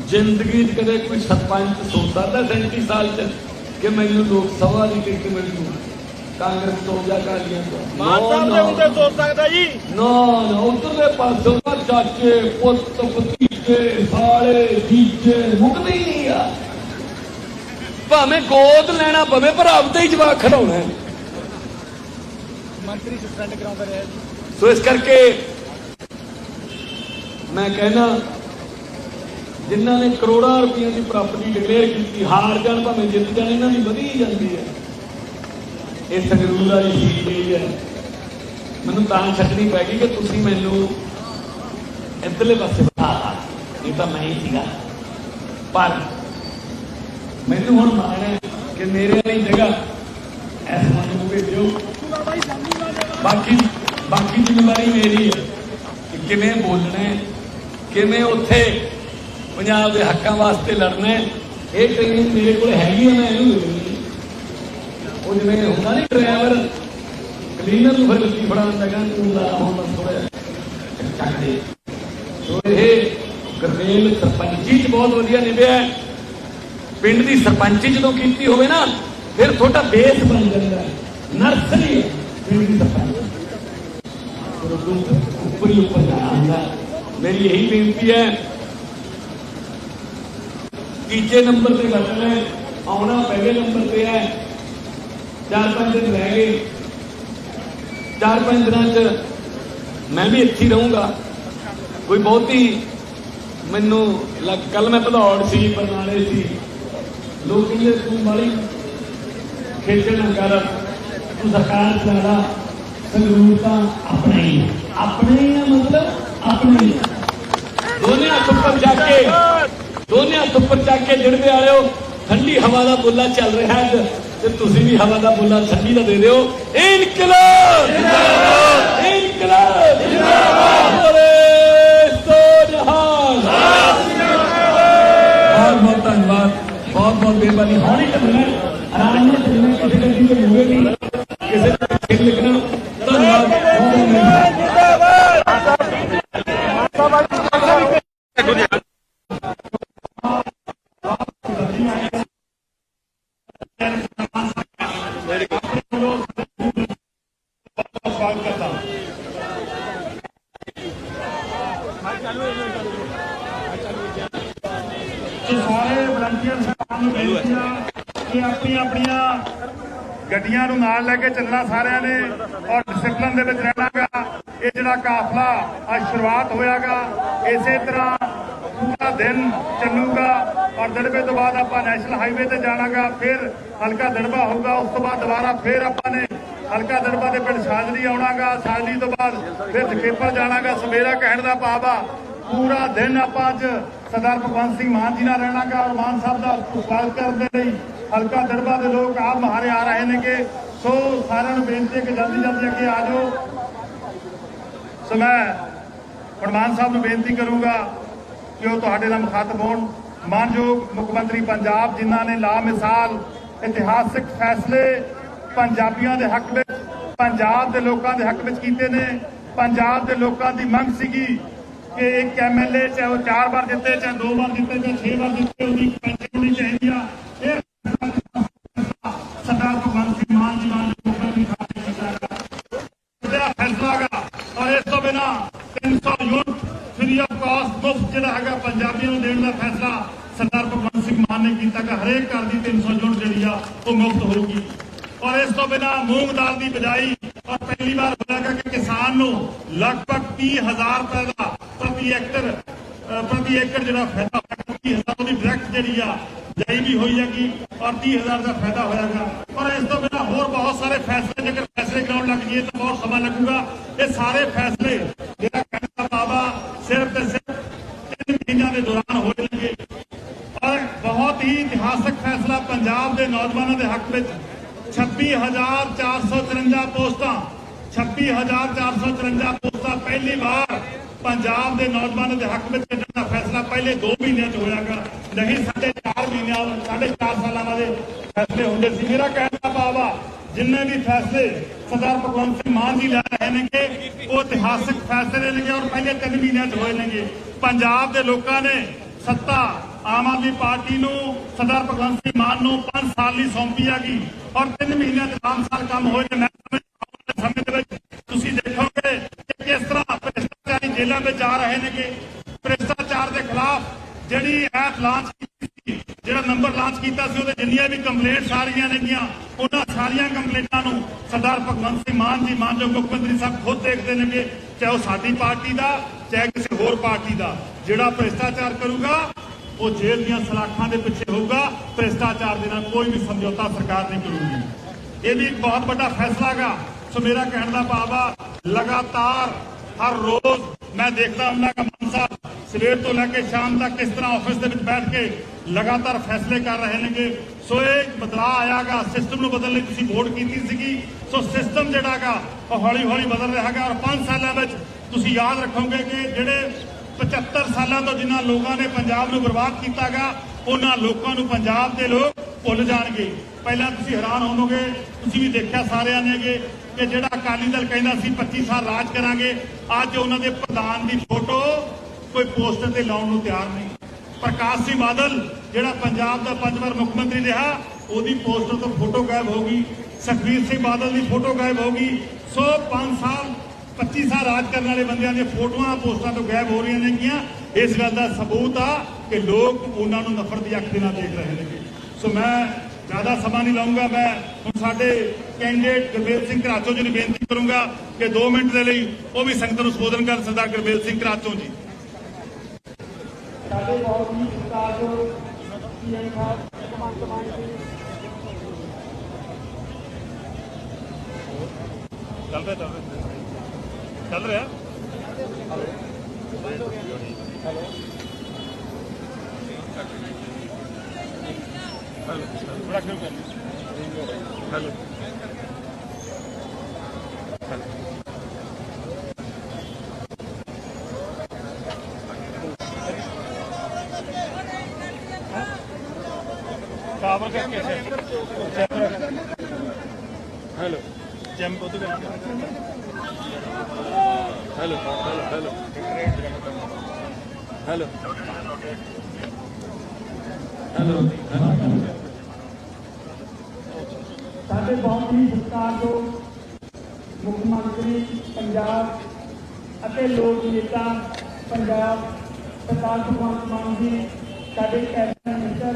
ਜ਼ਿੰਦਗੀ 'ਚ ਕਦੇ ਕੋਈ ਸਰਪੰਚ ਸੋਚ ਸਕਦਾ 37 ਸਾਲ 'ਚ ਕਿ ਮੈਨੂੰ ਲੋਕ ਸਭਾ ਦੀ ਟਿਕਟ ਮਿਲ ਜੂ ਕਾਂਗਰਸ ਤੋਂ ਜਾਂ ਅਕਾਲੀਆਂ ਤੋਂ? ਮਾਨ ਸਾਹਿਬ ਦੇ ਉੱਤੇ ਸੋਚ ਸਕਦਾ ਜੀ। ਨਾ ਨਾ, ਉਧਰਲੇ ਪਾਸੋਂ ਤਾਂ ਚਾਚੇ ਪੁੱਤ ਭਤੀਜੇ ਸਾਲੇ ਜੀਜੇ ਮੁੱਕਦੇ ਹੀ ਨਹੀਂ ਆ। ਭਾਵੇਂ ਗੋਦ ਲੈਣਾ ਪਵੇ, ਪਰ ਆਪਦੇ ਹੀ ਜਵਾਕ ਖੜਾਉਣਾ ਹੈ। ਮੰਤਰੀ ਸਸਪੈਂਡ ਕਰਾਉਂਦਾ ਰਿਹਾ ਜੀ। ਸੋ ਇਸ ਕਰਕੇ ਮੈਂ ਕਹਿਣਾ, ਜਿਨ੍ਹਾਂ ਨੇ ਕਰੋੜਾਂ ਰੁਪਈਆਂ ਦੀ ਪ੍ਰਾਪਰਟੀ ਡਿਕਲੇਅਰ ਕੀਤੀ, ਹਾਰ ਜਾਣ ਭਾਵੇਂ ਜਿੱਤ ਜਾਣ, ਇਹਨਾਂ ਦੀ ਵਧੀ ਜਾਂਦੀ ਹੈ। ਇਹ ਸੰਗਰੂਰ ਵਾਲੀ ਸੀਟ ਜਿਹੜੀ ਹੈ ਮੈਨੂੰ ਤਾਂ ਛੱਡਣੀ ਪੈ ਗਈ ਕਿ ਤੁਸੀਂ ਮੈਨੂੰ ਇੱਧਰਲੇ ਪਾਸੇ ਬਿਠਾ, ਇਹ ਤਾਂ ਮੈਂ ਹੀ ਸੀਗਾ। ਪਰ ਮੈਨੂੰ ਹੁਣ ਮਾਣ ਹੈ ਕਿ ਮੇਰੇ ਵਾਲੀ ਜਗ੍ਹਾ ਇਸ ਮੰਚ ਨੂੰ ਭੇਜੋ। ਬਾਕੀ ਜ਼ਿੰਮੇਵਾਰੀ ਮੇਰੀ ਹੈ ਕਿ ਕਿਵੇਂ ਬੋਲਣਾ ਹੈ, ਕਿਵੇਂ ਉੱਥੇ ਪੰਜਾਬ ਦੇ ਹੱਕਾਂ ਵਾਸਤੇ ਲੜਨਾ ਹੈ। ਇਹ ਟ੍ਰੇਨਿੰਗ ਮੇਰੇ ਕੋਲ ਹੈਗੀ ਹੈ, ਮੈਂ ਇਹਨੂੰ ਮਿਲਣੀ। ਉਹ ਜਿਵੇਂ ਹੁੰਦਾ ਨਹੀਂ ਡਰਾਈਵਰ ਕਲੀਨਰ ਨੂੰ ਫਿਰ ਲੱਗੀ ਫੜਾਉਣ ਲੱਗਾ, ਤੂੰ ਲਾ ਹੁਣ ਬਸ ਥੋੜਾ ਚੱਕ ਦੇ। ਸੋ ਇਹ ਗਰਮੇਲ ਸਰਪੰਚੀ 'ਚ ਬਹੁਤ ਵਧੀਆ ਨਿਭਿਆ। ਪਿੰਡ ਦੀ ਸਰਪੰਚੀ ਜਦੋਂ ਕੀਤੀ ਹੋਵੇ ਨਾ, ਫਿਰ ਤੁਹਾਡਾ ਬੇਸ ਬਣ ਜਾਂਦਾ, ਨਰਸਰੀ ਪਿੰਡ ਦੀ ਸਰਪੰਚ ਉੱਪਰ ਹੀ ਉੱਪਰ ਜਾਣਾ ਹੁੰਦਾ। ਮੇਰੀ ਇਹੀ ਬੇਨਤੀ ਹੈ। ਤੀਜੇ ਨੰਬਰ ਤੇ ਬਚਣਾ ਹੈ, ਆਉਣਾ ਪਹਿਲੇ ਨੰਬਰ ਤੇ ਹੈ। 4-5 ਦਿਨ ਰਹਿ ਗਏ, 4-5 ਦਿਨਾਂ 'ਚ ਮੈਂ ਵੀ ਇੱਥੇ ਹੀ ਰਹੂੰਗਾ। ਕੋਈ ਬਹੁਤੀ ਮੈਨੂੰ ਕੱਲ ਮੈਂ ਭਦੌੜ ਸੀ, ਬਰਨਾਲੇ ਸੀ, ਲੋਕ ਕਹਿੰਦੇ ਤੂੰ ਬਾਲੀ ਖੇਚਲ ਨਾ ਕਰ, ਤੂੰ ਸਰਕਾਰ ਚਲਾ, ਸੰਗਰੂਰ ਤਾਂ ਆਪਣੇ ਹੀ ਆ, ਮਤਲਬ ਆਪਣੇ ਹੀ। ਦੋਨੇ ਹੱਥ ਉੱਪਰ ਚੱਕ ਕੇ ਜਿੜਦੇ ਵਾਲਿਓ, ਠੰਡੀ ਹਵਾ ਦਾ ਬੁੱਲਾ ਚੱਲ ਰਿਹਾ ਹੈ ਤੇ ਤੁਸੀਂ ਵੀ ਹਵਾ ਦਾ ਬੁੱਲਾ ਠੰਡੀ ਦਾ ਦੇ ਦਿਓ। ਇਨਕਲਾਬ ਜਿੰਦਾਬਾਦ, ਇਨਕਲਾਬ ਜਿੰਦਾਬਾਦ, ਬਹੁਤ ਧੰਨਵਾਦ, ਬਹੁਤ ਮਿਹਰਬਾਨੀ। ਹੌਲੀ ਚੱਲਣਾ, ਆਰਾਮ ਨਾਲ ਚੱਲਣਾ, ਕਿਸੇ ਗੱਡੀ ਦੇ ਮੂਹਰੇ ਨਹੀਂ, ਕਿਸੇ ਨੇ ਪਿੱਛੇ ਲਿਖਣਾ। ਧੰਨਵਾਦ। ਸਵਾਗਤ ਕਰਦਾ। ਸਾਰੇ ਵਲੰਟੀਅਰ ਸਾਹਿਬਾਨ ਨੂੰ ਬੇਨਤੀ ਆ ਕਿ ਆਪਣੀਆਂ ਗੱਡੀਆਂ ਨੂੰ ਨਾਲ ਲੈ ਕੇ ਚੱਲਣਾ ਸਾਰਿਆਂ ਨੇ, ਔਰ ਡਿਸਪਲਿਨ ਦੇ ਵਿੱਚ ਰਹਿਣਾਗਾ। ਇਹ ਜਿਹੜਾ ਕਾਫਲਾ ਅੱਜ ਸ਼ੁਰੂਆਤ ਹੋਇਆਗਾ, ਇਸੇ ਤਰ੍ਹਾਂ ਪੂਰਾ ਦਿਨ ਚੱਲੂਗਾ। ਔਰ ਦੜਬੇ ਤੋਂ ਬਾਅਦ ਆਪਾਂ ਨੈਸ਼ਨਲ ਹਾਈਵੇ ਤੇ ਜਾਣਾਗਾ, ਫਿਰ ਹਲਕਾ ਦੜਬਾ ਹੋਊਗਾ, ਉਸ ਤੋਂ ਬਾਅਦ ਦੁਬਾਰਾ ਫਿਰ ਆਪਾਂ ਨੇ ਹਲਕਾ ਦੜਬਾ ਦੇ ਪਿੰਡ ਸਾਜਲੀ ਆਉਣਾਗਾ। ਸਾਜਲੀ ਤੋਂ ਬਾਅਦ ਫਿਰ ਜਖੇਪਲ ਜਾਣਾਗਾ। ਸਵੇਰਾ ਕਹਿਣ ਦਾ ਭਾਵ ਆ ਪੂਰਾ ਦਿਨ ਆਪਾਂ ਅੱਜ ਸਰਦਾਰ ਭਗਵੰਤ ਸਿੰਘ ਮਾਨ ਜੀ ਨਾਲ ਰਹਿਣਾਗਾ ਔਰ ਮਾਨ ਸਾਹਿਬ ਦਾ ਸਵਾਗਤ ਕਰਨ ਦੇ ਲਈ ਹਲਕਾ ਦੜਬਾ ਦੇ ਲੋਕ ਆਪ ਮਹਾਰੇ ਆ ਰਹੇ ਨੇਗੇ। ਸੋ ਸਾਰਿਆਂ ਨੂੰ ਬੇਨਤੀ ਹੈ ਕਿ ਜਲਦੀ ਜਲਦੀ ਅੱਗੇ ਆ ਜਾਓ। ਸੋ ਮੈਂ ਹੁਣ ਮਾਨ ਸਾਹਿਬ ਨੂੰ ਬੇਨਤੀ ਕਰੂੰਗਾ ਕਿ ਉਹ ਤੁਹਾਡੇ ਨਾਲ ਮੁਖਾਤਬ ਹੋਣ। ਮਾਨਯੋਗ ਮੁੱਖ ਮੰਤਰੀ ਪੰਜਾਬ ਜਿਨ੍ਹਾਂ ਨੇ ਲਾਮਿਸਾਲ ਇਤਿਹਾਸਕ ਫੈਸਲੇ ਪੰਜਾਬੀਆਂ ਦੇ ਹੱਕ ਵਿੱਚ, ਪੰਜਾਬ ਦੇ ਲੋਕਾਂ ਦੇ ਹੱਕ ਵਿੱਚ ਕੀਤੇ ਨੇ। ਪੰਜਾਬ ਦੇ ਲੋਕਾਂ ਦੀ ਮੰਗ ਸੀਗੀ ਕਿ ਇੱਕ ਐਮਐਲਏ ਚਾਹੇ ਉਹ 4 ਵਾਰ ਜਿੱਤੇ, ਚਾਹੇ 2 ਵਾਰ ਜਿੱਤੇ, ਚਾਹੇ 6 ਵਾਰ ਜਿੱਤੇ, ਉਹਦੀ ਪੈਨਸ਼ਨ ਹੋਣੀ ਚਾਹੀਦੀ ਆ। ਇਹ ਸਰਦਾਰ ਭਗਵੰਤ ਸਿੰਘ ਮਾਨ ਜੀ ਮਾਨਯੋਗ ਮੁੱਖ ਮੰਤਰੀ ਫੈਸਲਾ ਹੈਗਾ। ਔਰ ਇਸ ਤੋਂ ਬਿਨਾਂ 300 ਯੂਨਿਟ ਫ੍ਰੀ ਆਫ ਕਾਸਟ ਮੁਫਤ ਜਿਹੜਾ ਹੈਗਾ ਪੰਜਾਬੀਆਂ ਨੂੰ ਦੇਣ ਦਾ ਫੈਸਲਾ ਸਰਦਾਰ ਭਗਵੰਤ ਸਿੰਘ ਮਾਨ ਨੇ ਕੀਤਾ ਕਿ ਹਰੇਕ ਘਰ ਦੀ 300 ਯੂਨਿਟ ਜਿਹੜੀ ਆ ਉਹ ਮੁਫਤ ਹੋਊਗੀ। ਔਰ ਇਸ ਤੋਂ ਬਿਨਾਂ ਮੂੰਗ ਦਾਲ ਦੀ ਬਿਜਾਈ ਔਰ ਪਹਿਲੀ ਵਾਰ ਹੋਇਆਗਾ ਕਿ ਕਿਸਾਨ ਨੂੰ ਲਗਭਗ 30,000 ਰੁਪਏ ਦਾ ਪ੍ਰਤੀ ਏਕੜ ਜਿਹੜਾ ਫਾਇਦਾ ਹੋਇਆ, 30,000 ਉਹਦੀ ਡਾਇਰੈਕਟ ਜਿਹੜੀ ਆ ਜਾਈ ਵੀ ਹੋਈ ਹੈਗੀ ਔਰ 30,000 ਦਾ ਫਾਇਦਾ ਹੋਇਆਗਾ। ਔਰ ਇਸ ਤੋਂ ਬਿਨਾਂ ਹੋਰ ਬਹੁਤ ਸਾਰੇ ਫੈਸਲੇ, ਜੇਕਰ ਫੈਸਲੇ ਕਰਾਉਣ ਲੱਗ ਜਾਈਏ ਤਾਂ ਬਹੁਤ ਸਮਾਂ ਲੱਗੂਗਾ। ਇਹ ਸਾਰੇ ਫੈਸਲੇ ਜਿਹੜਾ ਕਹਿਣ ਦਾ ਭਾਵ ਆ ਸਿਰਫ ਤੇ ਸਿਰਫ 3 ਮਹੀਨਿਆਂ ਦੇ ਦੌਰਾਨ ਹੋਣਗੇ। ਔਰ ਬਹੁਤ ਹੀ ਇਤਿਹਾਸਕ ਫੈਸਲਾ ਪੰਜਾਬ ਦੇ ਨੌਜਵਾਨਾਂ ਦੇ ਹੱਕ ਵਿੱਚ 26,454 ਪੋਸਟਾਂ 26,454 ਪੋਸਟਾਂ ਪਹਿਲੀ ਵਾਰ ਪੰਜਾਬ ਦੇ ਨੌਜਵਾਨਾਂ ਦੇ ਹੱਕ ਵਿੱਚ ਕੱਢਣ ਦਾ ਫੈਸਲਾ ਪਹਿਲੇ 2 ਮਹੀਨਿਆਂ 'ਚ ਹੋਇਆਗਾ। ਨਹੀਂ 4.5 ਸਾਲਾਂ ਵਾਲੇ ਫੈਸਲੇ ਹੁੰਦੇ ਸੀ। ਮੇਰਾ ਕਹਿਣ ਦਾ ਭਾਵ ਆ ਜਿੰਨੇ ਵੀ ਫੈਸਲੇ ਸਰਦਾਰ ਭਗਵੰਤ ਸਿੰਘ ਮਾਨ ਜੀ ਲੈ ਰਹੇ ਨੇਗੇ ਉਹ ਇਤਿਹਾਸਕ ਫੈਸਲੇ ਨੇਗੇ ਔਰ ਪਹਿਲੇ 3 ਮਹੀਨਿਆਂ 'ਚ ਹੋਏ ਨੇਗੇ। ਪੰਜਾਬ ਦੇ ਲੋਕਾਂ ਨੇ ਸੱਤਾ ਆਮ ਆਦਮੀ ਪਾਰਟੀ ਨੂੰ, ਸਰਦਾਰ ਭਗਵੰਤ ਸਿੰਘ ਮਾਨ ਨੂੰ 5 ਸਾਲ ਲਈ ਸੌਂਪੀ ਹੈਗੀ ਔਰ 3 ਮਹੀਨਿਆਂ 'ਚ 5 ਸਾਲ ਕੰਮ ਹੋਏ ਨੇ। ਮੈਂ ਸਮੇਂ ਦੇ ਵਿੱਚ ਤੁਸੀਂ ਦੇਖੋਗੇ ਕਿ ਕਿਸ ਤਰ੍ਹਾਂ ਭ੍ਰਿਸ਼ਟਾਚਾਰੀ ਜੇਲ੍ਹਾਂ ਵਿੱਚ ਜਾ ਰਹੇ ਨੇਗੇ। ਭ੍ਰਿਸ਼ਟਾਚਾਰ ਦੇ ਖਿਲਾਫ ਜਿਹੜੀ ਐਪ ਲਾਂਚ ਕੀਤੀ ਸੀ, ਜਿਹੜਾ ਨੰਬਰ ਲਾਂਚ ਕੀਤਾ ਸੀ, ਉਹਦੇ ਜਿੰਨੀਆਂ ਵੀ ਕੰਪਲੇਂਟਸ ਆ ਰਹੀਆਂ ਨੇਗੀਆਂ ਉਹਨਾਂ ਸਾਰੀਆਂ ਕੰਪਲੇਂਟਾਂ ਨੂੰ ਸਰਦਾਰ ਭਗਵੰਤ ਸਿੰਘ ਮਾਨ ਜੀ ਮਾਨਯੋਗ ਮੁੱਖ ਮੰਤਰੀ ਸਾਹਿਬ ਖੁਦ ਦੇਖਦੇ ਨੇਗੇ, ਚਾਹੇ ਉਹ ਸਾਡੀ ਪਾਰਟੀ ਦਾ ਚਾਹੇ ਕਿਸੇ ਹੋਰ ਪਾਰਟੀ ਦਾ। ਜਿਹੜਾ ਭ੍ਰਿਸ਼ਟਾਚਾਰ ਕਰੂਗਾ ਉਹ ਜੇਲ੍ਹ ਦੀਆਂ ਸਲਾਖਾਂ ਦੇ ਪਿੱਛੇ ਹੋਊਗਾ। ਭ੍ਰਿਸ਼ਟਾਚਾਰ ਦੇ ਨਾਲ ਕੋਈ ਵੀ ਸਮਝੌਤਾ ਸਰਕਾਰ ਨਹੀਂ ਕਰੂਗੀ। ਇਹ ਵੀ ਇੱਕ ਬਹੁਤ ਵੱਡਾ ਫੈਸਲਾ ਹੈਗਾ। ਸੋ ਮੇਰਾ ਕਹਿਣ ਦਾ ਭਾਵ ਆ ਲਗਾਤਾਰ ਹਰ ਰੋਜ਼ ਮੈਂ ਦੇਖਦਾ ਹੁੰਦਾ ਕਿ ਮਾਨ ਸਾਹਿਬ ਸਵੇਰ ਤੋਂ ਲੈ ਕੇ ਸ਼ਾਮ ਤੱਕ ਕਿਸ ਤਰ੍ਹਾਂ ਆਫਿਸ ਦੇ ਵਿੱਚ ਬੈਠ ਕੇ ਲਗਾਤਾਰ ਫੈਸਲੇ ਕਰ ਰਹੇ ਨੇਗੇ। ਸੋ ਇਹ ਬਦਲਾਅ ਆਇਆਗਾ। ਸਿਸਟਮ ਨੂੰ ਬਦਲਣ ਲਈ ਤੁਸੀਂ ਵੋਟ ਕੀਤੀ ਸੀਗੀ। ਸੋ ਸਿਸਟਮ ਜਿਹੜਾ ਹੈਗਾ ਉਹ ਹੌਲੀ ਹੌਲੀ ਬਦਲ ਰਿਹਾ ਹੈਗਾ। ਔਰ 5 ਸਾਲਾਂ ਵਿੱਚ ਤੁਸੀਂ ਯਾਦ ਰੱਖੋਗੇ ਕਿ ਜਿਹੜੇ 75 ਸਾਲਾਂ ਤੋਂ ਜਿਨ੍ਹਾਂ ਲੋਕਾਂ ਨੇ ਪੰਜਾਬ ਨੂੰ ਬਰਬਾਦ ਕੀਤਾਗਾ ਉਹਨਾਂ ਲੋਕਾਂ ਨੂੰ ਪੰਜਾਬ ਦੇ ਲੋਕ ਭੁੱਲ ਜਾਣਗੇ। ਪਹਿਲਾਂ ਤੁਸੀਂ ਹੈਰਾਨ ਹੋਵੋਗੇ, ਤੁਸੀਂ ਵੀ ਦੇਖਿਆ ਸਾਰਿਆਂ ਨੇ ਕਿ ਜਿਹੜਾ ਅਕਾਲੀ ਦਲ ਕਹਿੰਦਾ ਸੀ 25 ਸਾਲ ਰਾਜ ਕਰਾਂਗੇ, ਅੱਜ ਉਹਨਾਂ ਦੇ ਪ੍ਰਧਾਨ ਦੀ ਫੋਟੋ ਕੋਈ ਪੋਸਟਰ ਤੇ ਲਾਉਣ ਨੂੰ ਤਿਆਰ ਨਹੀਂ। ਪ੍ਰਕਾਸ਼ ਸਿੰਘ ਬਾਦਲ ਜਿਹੜਾ ਪੰਜਾਬ ਦਾ 5 ਵਾਰ ਮੁੱਖ ਮੰਤਰੀ ਰਿਹਾ ਉਹਦੀ ਪੋਸਟਰ ਤੋਂ ਫੋਟੋ ਗਾਇਬ ਹੋ ਗਈ। ਸੁਖਬੀਰ ਸਿੰਘ ਬਾਦਲ ਦੀ ਫੋਟੋ ਗਾਇਬ ਹੋ ਗਈ। ਸੋ 5 ਸਾਲ 25 ਸਾਲ ਰਾਜ ਕਰਨ ਵਾਲੇ ਬੰਦਿਆਂ ਦੀਆਂ ਫੋਟੋਆਂ ਪੋਸਟਾਂ ਤੋਂ ਗਾਇਬ ਹੋ ਰਹੀਆਂ ਨੇਗੀਆਂ। ਇਸ ਗੱਲ ਦਾ ਸਬੂਤ ਆ ਕਿ ਲੋਕ ਉਹਨਾਂ ਨੂੰ ਨਫ਼ਰਤ ਦੀ ਅੱਖ ਦੇ ਨਾਲ ਦੇਖ ਰਹੇ ਨੇ। ਸੋ ਮੈਂ ਜ਼ਿਆਦਾ ਸਮਾਂ ਨਹੀਂ ਲਾਉਂਗਾ। ਮੈਂ ਹੁਣ ਸਾਡੇ ਕੈਂਡੀਡੇਟ ਗੁਰਬੇਲ ਸਿੰਘ ਘਰਾਚੋਂ ਜੀ ਨੂੰ ਬੇਨਤੀ ਕਰੂੰਗਾ ਕਿ 2 ਮਿੰਟ ਦੇ ਲਈ ਉਹ ਵੀ ਸੰਗਤ ਨੂੰ ਸੰਬੋਧਨ ਕਰਨ। ਸਰਦਾਰ ਗੁਰਬੇਲ ਸਿੰਘ ਘਰਾਚੋਂ ਜੀ। ਸਾਡੇ ਬਹੁਤ ਹੀ ਸਤਿਕਾਰਯੋਗ ਪੀਐਮ ਸਾਹਿਬ ਭਗਵੰਤ ਮਾਨ ਜੀ ਚੱਲ ਰਿਹਾ ਹੈਲੋ ਕਾਬਲ ਕਰਕੇ ਹੈਲੋ ਚੈਂਪ ਉਹਦੇ ਵਿੱਚ ਹੈਲੋ ਹੈਲੋ ਹੈਲੋ ਹੈਲੋ ਸਾਡੇ ਬਹੁਤ ਹੀ ਸਤਿਕਾਰਯੋਗ ਮੁੱਖ ਮੰਤਰੀ ਪੰਜਾਬ ਅਤੇ ਲੋਕ ਨੇਤਾ ਪੰਜਾਬ ਸਰਦਾਰ ਭਗਵੰਤ ਮਾਨ ਜੀ, ਸਾਡੇ ਕੈਬਨਿਟ ਮਿਨਿਸਟਰ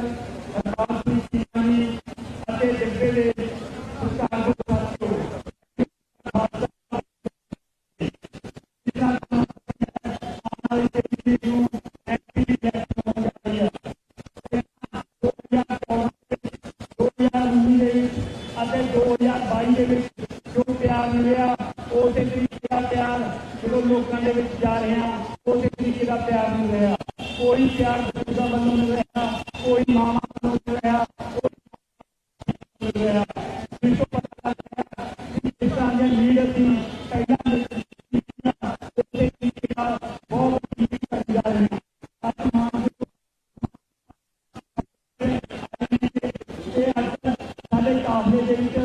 ਹਰਪਾਲ ਸਿੰਘ ਚੀਮਾ ਜੀ ਅਤੇ ਡਿੱਬੇ ਦੇ ਸਤਿਕਾਰਯੋਗ ਸਾਥੀਓ, ਅਤੇ 2022 ਦੇ ਵਿੱਚ ਜੋ ਪਿਆਰ ਮਿਲਿਆ ਉਸੇ ਤਰੀਕੇ ਦਾ ਪਿਆਰ ਜਦੋਂ ਲੋਕਾਂ ਦੇ ਵਿੱਚ ਜਾ ਰਹੇ ਹਾਂ ਉਸੇ ਤਰੀਕੇ ਦਾ ਪਿਆਰ ਨਹੀਂ ਰਿਹਾ। ਕੋਈ ਪਿਆਰ ਬਜ਼ੁਰਗਾਂ ਵੱਲੋਂ ਨਹੀਂ ਰਿਹਾ, ਕੋਈ ਮਾਵਾਂ ਵੱਲੋਂ ਨਹੀਂ ਰਿਹਾ, ਕੋਈ ਨਹੀਂ ਰਿਹਾ। ਇਸ ਤੋਂ ਪਤਾ ਲੱਗਦਾ ਕਿ ਜਿਸ ਤਰ੍ਹਾਂ ਦੇ ਲੀਡਰ ਸੀ ਪਹਿਲਾਂ ਉਸੇ ਤਰੀਕੇ ਨਾਲ ਬਹੁਤ ਚੀਜ਼ ਕਰ ਜਾ ਰਹੇ ਹਨ। ਸਾਡੇ ਕਾਫਲੇ ਦੇ ਵਿੱਚ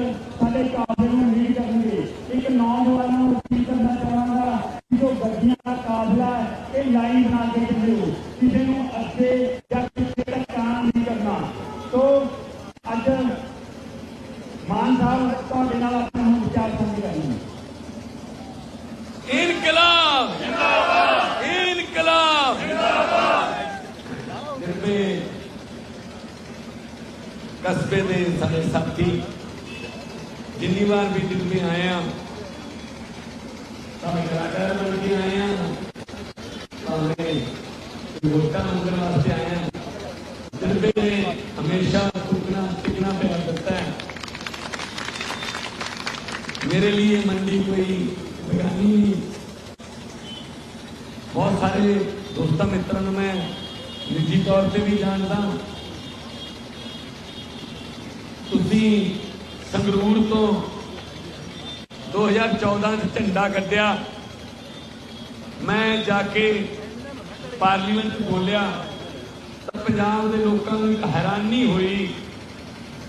ਸਾਡੇ ਕਾਫਲੇ ਨੂੰ ਲੀਡ ਕਰਨਗੇ। ਇੱਕ ਨੌਜਵਾਨਾਂ ਨੂੰ ਅਪੀਲ ਕਰਨਾ ਚਾਹਾਂਗਾ ਕਿ ਜੋ ਗੱਡੀਆਂ ਦਾ ਕਾਫਲਾ ਹੈ ਇਹ ਲਾਈਨ ਬਣਾ ਕੇ ਚੱਲਿਓ, ਕਿਸੇ ਨੂੰ ਅੱਗੇ ਜਾਂ ਪਿੱਛੇ ਧੱਕਾ ਨਹੀਂ ਕਰਨਾ। ਸੋ ਅੱਜ ਮਾਨ ਸਾਹਿਬ ਤੁਹਾਡੇ ਨਾਲ ਆਪਣਾ ਹੁਣ ਵਿਚਾਰ ਸਾਂਝੇ ਕਰਨੀ। इनकलाब जिंदाबाद, इनकलाब जिंदाबाद। कस्बे दे सारे साथी जिन्नी बार भी दिल में आए हैं बन के आए हैं, वोटा मंगने वास्ते आए हैं। दिल ने हमेशा टुकना टिकना प्यार करता है। मेरे लिए मंडी कोई बेगानी नहीं। बहुत सारे दोस्तों मित्रों को मैं निजी तौर पर भी जानता। तुसी संगरूर तो 2014 झंडा कढ़िया, मैं जाके पार्लीमेंट बोलिया तो पंजाब के लोगों को एक हैरानी हुई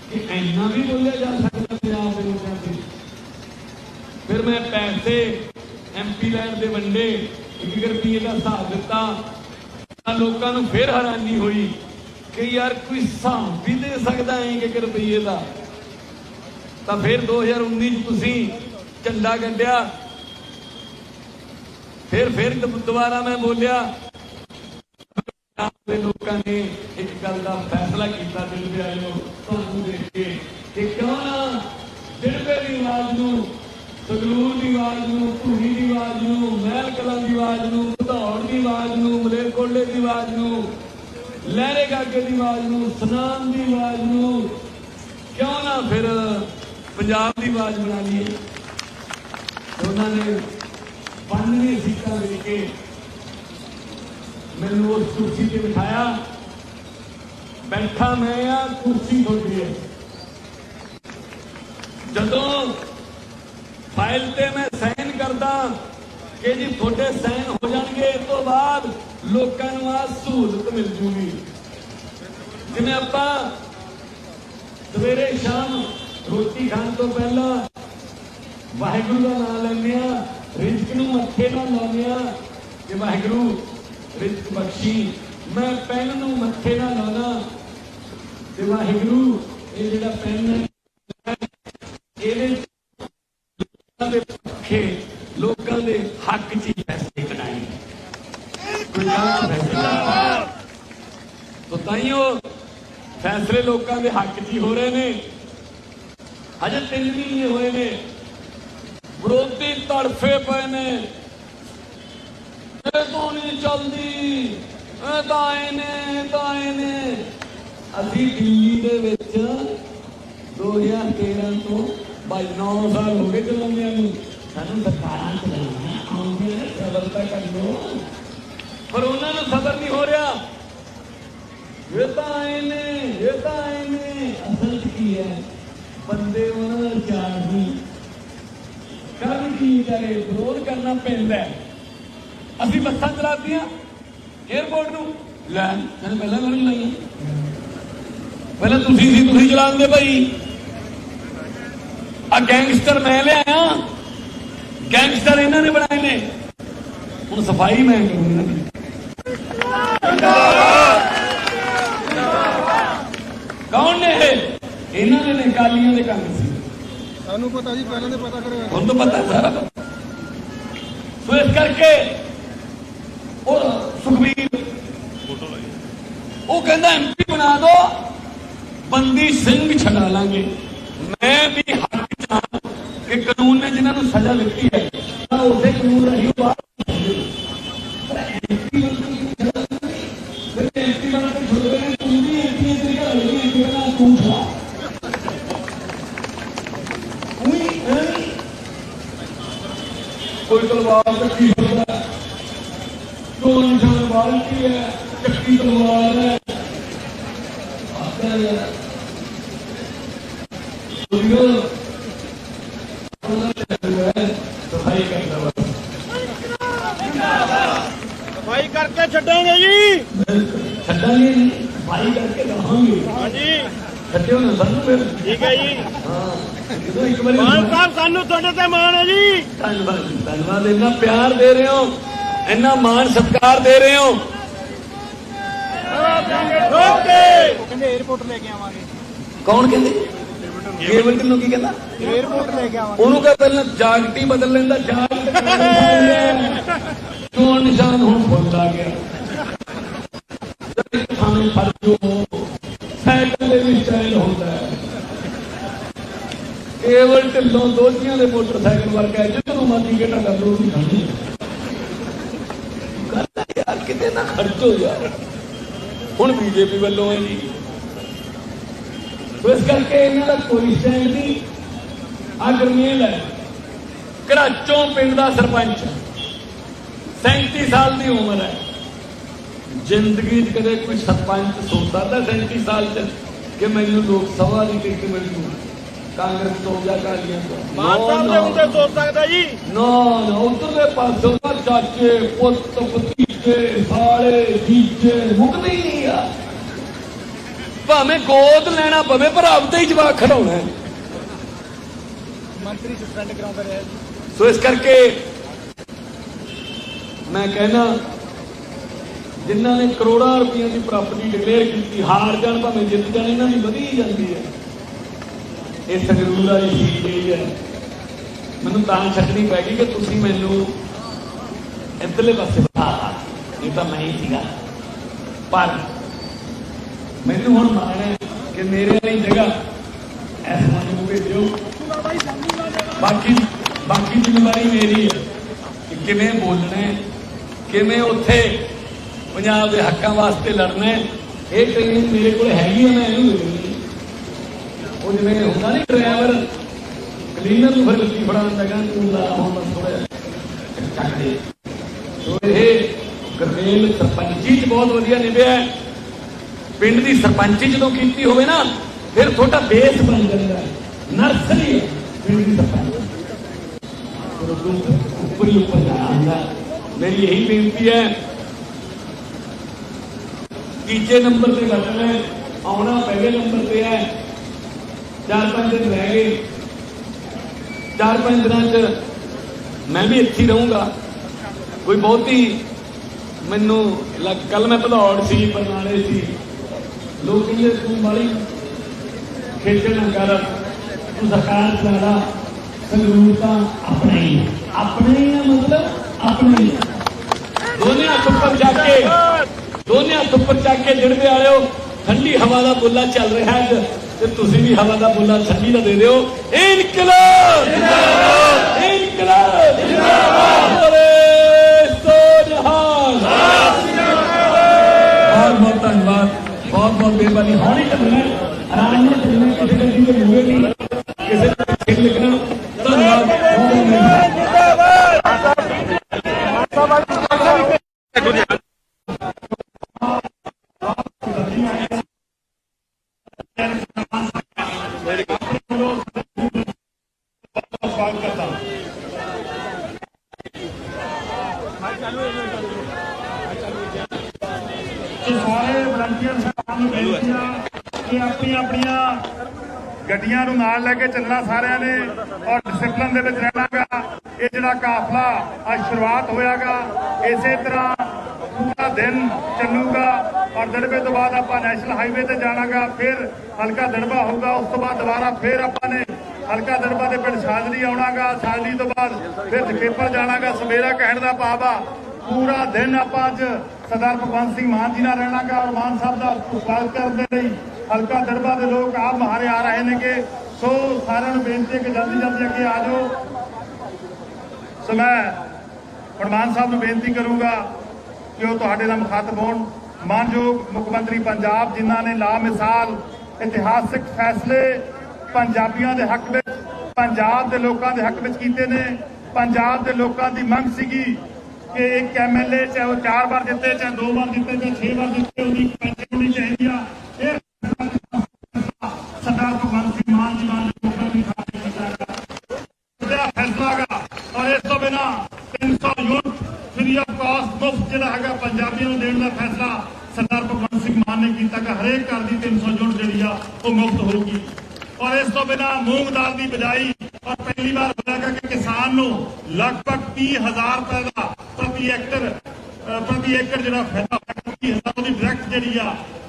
कि इन्ना भी बोलिया जा सकता पंजाब के लोगों से। फिर मैं पैसे MP लैंड के वंडे 1 रुपये का हिसाब दिता, लोगों को फिर हैरानी हुई कि यार कोई हिसाब भी दे सकता है 1 रुपये का। तो फिर 2019 तुसी झंडा कढ़िया, फिर दोबारा मैं बोलिया, लोगों ने एक गल का फैसला किया दिल देख के कि क्यों ना दिलबे की आवाज नूं, संगरूर की आवाज नूं, धूरी की आवाज नूं, महल कलां की आवाज नूं, भदौड़ की आवाज नूं, मलेरकोटले की आवाज नूं, लहरे गागे की आवाज नूं, सनाम की आवाज नूं क्यों ना फिर पंजाब की आवाज बना ली। उन्होंने 92 सीटां लेके मैनू उस कुर्सी पे बिठाया, बैठा मैं आ, कुर्सी थोड़ी है। जदों फाइल ते मैं साइन करदा कि जी थोड़े साइन हो जाएंगे तो बाद लोगों को आ सहूलत मिल जूगी। जिवें आपां सवेरे शाम रोटी खाने तो पहला वाहिगुरू का नाम लैंदे आ, रिजक नूं मत्थे नाल लाउने आ कि वाहिगुरू रिजक बख्शी। मैं पेन नूं मत्थे नाल लाना कि वाहिगुरू ये जिहड़ा पेन है इहदे लोगों के हक च फैसले कढाए। तो ताइयों फैसले लोगों के हक च हो रहे हैं। अजे 3 महीने हुए ने, विरोधी तड़फे पे ने, तो नहीं चलती, अभी दिल्ली के 2013 तो 9 साल हो गए चलाने सानू सरकार सबर तक कर लो, पर उन्होंने सबर नहीं हो रहा। ये तो आए ने असल की है बंदे उन्होंने चार नहीं कर की करे, विरोध करना पैंदा है। असी बसा चलाती एयरपोर्ट नूं लै मैंने पहला नहीं लाई, पहले तुसी चलाते भाई। आ गैंगस्टर मैं लिया, गैंगस्टर इन्होंने बनाए ने, हुण सफाई मैं करूंगी। कौन ने इन्होंने कालियां दे काम सी, सानू पता जी, पहले तो पता करो, हुण तो पता सारा। तो इस करके और सुखबीर वो कहता MP बना दो, बंदी सिंह छड़ा लांगे। मैं भी हक चाह कि कानून ने जिन्होंने सजा दी है उसे कानून रही कोई तलवार चक्की होता है, चोर निशान बाल्टी है, चक्की तलवार है, सफाई करता है। सफाई करके छड़ेंगे जी। छड्डांगे नहीं, सफाई करके रहांगे। हाँ जी छड्डियो ना सानू फिर। ठीक है जी। हाँ ਜਦੋਂ ਇੱਕ ਵਾਰੀ ਮਾਨ ਸਾਹਿਬ ਸਾਨੂੰ ਤੁਹਾਡੇ ਤੇ ਮਾਣ ਹੈ ਜੀ। ਧੰਨਵਾਦ ਧੰਨਵਾਦ, ਇੰਨਾ ਪਿਆਰ ਦੇ ਰਹੇ ਹੋ, ਇੰਨਾ ਮਾਣ ਸਤਿਕਾਰ ਦੇ ਰਹੇ ਹੋ। ਓਕੇ ਕਹਿੰਦੇ 에어ਪੋਰਟ ਲੈ ਕੇ ਆਵਾਂਗੇ। ਕੌਣ ਕਹਿੰਦੇ? ਕੇਵਲ ਢਿੱਲੋਂ ਕੀ ਕਹਿੰਦਾ? 에어ਪੋਰਟ ਲੈ ਕੇ ਆਵਾਂਗੇ। ਉਹਨੂੰ ਕਹ ਪਹਿਲਾਂ ਜਾਗਟੀ ਬਦਲ ਲੈਂਦਾ, ਚੋਣ ਨਿਸ਼ਾਨ ਹੁਣ ਫੁੱਲ ਆ ਗਿਆ। ਥਾਣੇ ਫੜ ਜੋ ਸਾਈਕਲ ਦੇ ਵੀ ਸਟਾਈਲ ਹੁੰਦਾ ਹੈ। ਕੇਵਲ ਢਿੱਲੋਂ ਦੋਜੀਆਂ ਦੇ ਮੋਟਰਸਾਈਕਲ ਵਰਗਾ ਜਿੱਦੋਂ ਮਰਜ਼ੀ ਗੇਟਾ ਕਰ ਲਓ ਉਹਦੀ ਖਾਣੀ ਕਰਦਾ ਯਾਰ, ਕਿਤੇ ਨਾ ਖਰਚੋ ਯਾਰ। ਹੁਣ ਬੀਜੇਪੀ ਵੱਲੋਂ ਹੈ ਜੀ, ਇਸ ਕਰਕੇ ਇਹਨਾਂ ਦਾ ਕੋਈ ਸਟੈਂਡ ਨਹੀਂ। ਆ ਗਰਮੇਲ ਹੈ, ਘਰਾਚੋਂ ਪਿੰਡ ਦਾ ਸਰਪੰਚ, 37 ਸਾਲ ਦੀ ਉਮਰ ਹੈ। ਜ਼ਿੰਦਗੀ 'ਚ ਕਦੇ ਕੋਈ ਸਰਪੰਚ ਸੋਚਦਾ 37 ਸਾਲ 'ਚ ਕਿ ਮੈਨੂੰ ਲੋਕ ਸਭਾ ਦੀ ਟਿਕਟ ਮਿਲ ਜੂ ਕਾਂਗਰਸ ਤੋਂ ਜਾਂ ਅਕਾਲੀਆਂ ਤੋਂ? ਮਾਨ ਸਾਹਿਬ ਦੇ ਹੁੰਦੇ ਸੋਚ ਸਕਦਾ ਜੀ। ਨਾ ਨਾ, ਉਧਰਲੇ ਪਾਸੋਂ ਤਾਂ ਚਾਚੇ ਪੁੱਤ ਭਤੀਜੇ ਸਾਲੇ ਜੀਜੇ ਮੁੱਕਦੇ ਹੀ ਨਹੀਂ ਆ। ਭਾਵੇਂ ਗੋਦ ਲੈਣਾ ਪਵੇ ਪਰ ਆਪਦੇ ਹੀ ਜਵਾਕ ਖੜਾਉਣਾ ਹੈ। ਮੰਤਰੀ ਸਸਪੈਂਡ ਕਰਾਉਂਦਾ ਰਿਹਾ ਜੀ। ਸੋ ਇਸ ਕਰਕੇ ਮੈਂ ਕਹਿਣਾ, ਜਿਨ੍ਹਾਂ ਨੇ ਕਰੋੜਾਂ ਰੁਪਈਆਂ ਦੀ ਪ੍ਰਾਪਰਟੀ ਡਿਕਲੇਅਰ ਕੀਤੀ, ਹਾਰ ਜਾਣ ਭਾਵੇਂ ਜਿੱਤ ਜਾਣ, ਇਹਨਾਂ ਦੀ ਵਧੀ ਜਾਂਦੀ ਹੈ। ਇਹ ਸੰਗਰੂਰ ਵਾਲੀ ਸੀਟ ਜਿਹੜੀ ਹੈ, ਮੈਨੂੰ ਤਾਂ ਛੱਡਣੀ ਪੈ ਗਈ ਕਿ ਤੁਸੀਂ ਮੈਨੂੰ ਇੱਧਰਲੇ ਪਾਸੇ ਬਿਠਾ, ਇਹ ਤਾਂ ਮੈਂ ਹੀ ਸੀਗਾ। ਪਰ ਮੈਨੂੰ ਹੁਣ ਮਾਣ ਹੈ ਕਿ ਮੇਰੇ ਵਾਲੀ ਜਗ੍ਹਾ ਇਸ ਮੰਨ ਨੂੰ ਭੇਜੋ। ਬਾਕੀ ਜ਼ਿੰਮੇਵਾਰੀ ਮੇਰੀ ਹੈ ਕਿ ਕਿਵੇਂ ਬੋਲਣਾ ਹੈ, ਕਿਵੇਂ ਉੱਥੇ ਪੰਜਾਬ ਦੇ ਹੱਕਾਂ ਵਾਸਤੇ ਲੜਨਾ ਹੈ। ਇਹ ਟ੍ਰੇਨਿੰਗ ਮੇਰੇ ਕੋਲ ਹੈਗੀ ਹੈ, ਮੈਂ ਇਹਨੂੰ ਦੇਣੀ। ਉਹ ਜਿਵੇਂ ਹੁੰਦਾ ਨਹੀਂ ਡਰਾਈਵਰ ਕਲੀਨਰ ਨੂੰ ਫਿਰ ਲੱਗੀ ਫੜਾਉਣ ਲੱਗਾ, ਤੂੰ ਲਾ ਹੁਣ ਥੋੜਾ ਚੱਕ ਦੇ। ਸੋ ਇਹ ਗਰਮੇਲ ਸਰਪੰਚੀ 'ਚ ਬਹੁਤ ਵਧੀਆ ਨਿਭਿਆ। ਪਿੰਡ ਦੀ ਸਰਪੰਚੀ ਜਦੋਂ ਕੀਤੀ ਹੋਵੇ ਨਾ, ਫਿਰ ਤੁਹਾਡਾ ਬੇਸ ਬਣ ਜਾਂਦਾ, ਨਰਸਰੀ ਹੈ ਪਿੰਡ ਦੀ ਸਰਪੰਚ। ਉੱਪਰ ਹੀ ਉੱਪਰ ਜਾਣਾ ਹੁੰਦਾ। ਮੇਰੀ ਇਹੀ ਬੇਨਤੀ ਹੈ, ਤੀਜੇ ਨੰਬਰ ਤੇ ਘਟਨਾ ਹੈ, ਆਉਣਾ ਪਹਿਲੇ ਨੰਬਰ ਤੇ ਹੈ। 4-5 ਦਿਨ ਰਹਿ ਗਏ, 4-5 ਦਿਨਾਂ 'ਚ ਮੈਂ ਵੀ ਇੱਥੇ ਹੀ ਰਹੂੰਗਾ। ਕੋਈ ਬਹੁਤੀ ਮੈਨੂੰ ਕੱਲ ਮੈਂ ਭਦੌੜ ਸੀ, ਬਰਨਾਲੇ ਸੀ, ਲੋਕ ਕਹਿੰਦੇ ਤੂੰ ਬਾਲੀ ਖੇਚਲ ਨਾ ਕਰ, ਤੂੰ ਸਰਕਾਰ ਚਲਾ, ਸੰਗਰੂਰ ਤਾਂ ਆਪਣਾ ਹੀ ਹੈ। ਆਪਣੇ ਹੀ ਹੈ ਮਤਲਬ ਆਪਣੇ ਹੀ। ਦੋਨੇ ਹੱਥ ਉੱਪਰ ਚੱਕ ਕੇ ਜੜਦੇ ਆਇਓ। ਠੰਡੀ ਹਵਾ ਦਾ ਬੁੱਲਾ ਚੱਲ ਰਿਹਾ ਹੈ ਤੇ ਤੁਸੀਂ ਵੀ ਹਵਾ ਦਾ ਬੁੱਲਾ ਠੰਡੀ ਦਾ ਦੇ ਦਿਓ। ਇਨਕਲਾਬ ਜਿੰਦਾਬਾਦ, ਇਨਕਲਾਬ ਜਿੰਦਾਬਾਦ, ਬਹੁਤ ਧੰਨਵਾਦ, ਬਹੁਤ ਮਿਹਰਬਾਨੀ। ਹੌਲੀ ਚੱਲਣਾ, ਆਰਾਮ ਨਾਲ ਚੱਲਣਾ, ਕਿਸੇ ਗੱਡੀ ਦੇ ਮੂਹਰੇ ਨਹੀਂ, ਕਿਸੇ ਦਾ ਖੇਡ ਲਿਖਣਾ। ਧੰਨਵਾਦ। ਸਵਾਗਤ ਕਰਦਾ ਸਾਰੇ ਵਲੰਟੀਅਰ ਸਾਹਿਬਾਨ ਨੂੰ ਬੇਨਤੀ ਆ ਕਿ ਆਪਣੀਆਂ ਗੱਡੀਆਂ ਨੂੰ ਨਾਲ ਲੈ ਕੇ ਚੱਲਣਾ ਸਾਰਿਆਂ ਨੇ, ਔਰ ਡਿਸਪਲਿਨ ਦੇ ਵਿੱਚ ਰਹਿਣਾਗਾ। ਇਹ ਜਿਹੜਾ ਕਾਫਲਾ ਅੱਜ ਸ਼ੁਰੂਆਤ ਹੋਇਆਗਾ, ਇਸੇ ਤਰ੍ਹਾਂ ਪੂਰਾ ਦਿਨ ਚੱਲੂਗਾ। ਔਰ ਦੜਬੇ ਤੋਂ ਬਾਅਦ ਆਪਾਂ ਨੈਸ਼ਨਲ ਹਾਈਵੇ ਤੇ ਜਾਣਾਗਾ, ਫਿਰ ਹਲਕਾ ਦੜਬਾ ਹੋਊਗਾ। ਉਸ ਤੋਂ ਬਾਅਦ ਦੁਬਾਰਾ ਫਿਰ ਆਪਾਂ ਨੇ ਹਲਕਾ ਦੜਬਾ ਦੇ ਪਿੰਡ ਸਾਜਲੀ ਆਉਣਾਗਾ, ਸਾਜਲੀ ਤੋਂ ਬਾਅਦ ਫਿਰ ਜਖੇਪਲ ਜਾਣਾਗਾ। ਸਵੇਰਾ ਕਹਿਣ ਦਾ ਭਾਵ ਆ ਪੂਰਾ ਦਿਨ ਆਪਾਂ ਅੱਜ ਸਰਦਾਰ ਭਗਵੰਤ ਸਿੰਘ ਮਾਨ ਜੀ ਨਾਲ ਰਹਿਣਾਗਾ। ਔਰ ਮਾਨ ਸਾਹਿਬ ਦਾ ਸਵਾਗਤ ਕਰਨ ਦੇ ਲਈ ਹਲਕਾ ਦੜਬਾ ਦੇ ਲੋਕ ਆਪ ਮਹਾਰੇ ਆ ਰਹੇ ਨੇਗੇ। ਸੋ ਸਾਰਿਆਂ ਨੂੰ ਬੇਨਤੀ ਹੈ ਕਿ ਜਲਦੀ ਅੱਗੇ ਆ ਜਾਓ। ਸੋ ਮੈਂ ਹੁਣ ਮਾਨ ਸਾਹਿਬ ਨੂੰ ਬੇਨਤੀ ਕਰੂੰਗਾ ਕਿ ਉਹ ਤੁਹਾਡੇ ਨਾਲ ਮੁਖਾਤਬ ਹੋਣ। ਮਾਨਯੋਗ ਮੁੱਖ ਮੰਤਰੀ ਪੰਜਾਬ, ਜਿਨ੍ਹਾਂ ਨੇ ਲਾਮਿਸਾਲ ਇਤਿਹਾਸਕ ਫੈਸਲੇ ਪੰਜਾਬੀਆਂ ਦੇ ਹੱਕ ਵਿੱਚ, ਪੰਜਾਬ ਦੇ ਲੋਕਾਂ ਦੇ ਹੱਕ ਵਿੱਚ ਕੀਤੇ ਨੇ। पंजाब के लोगों की मंग सीगी कि एक MLA चाहे वो 4 बार जिते, चाहे 2 बार जिते, चाहे 6 बार जिते, उसकी पेंशन होनी चाहिए। सरदार भगवंत सिंह मान जी फैसला गा। और इस तो बिना 300 यूनिट फ्री ऑफ कॉस्ट मुफ्त जो है पंजाबियों देने का फैसला सरदार भगवंत सिंह मान ने किया। हरेक घर की 300 यूनिट जी वो मुफ्त होगी। और इस तो बिना मूंग दाल की बिजाई और पहली बार होगा कि किसान को लगभग 30,000 रुपए का प्रति एकड़ जो फायदा होगा। 30,000 की डायरैक्ट जी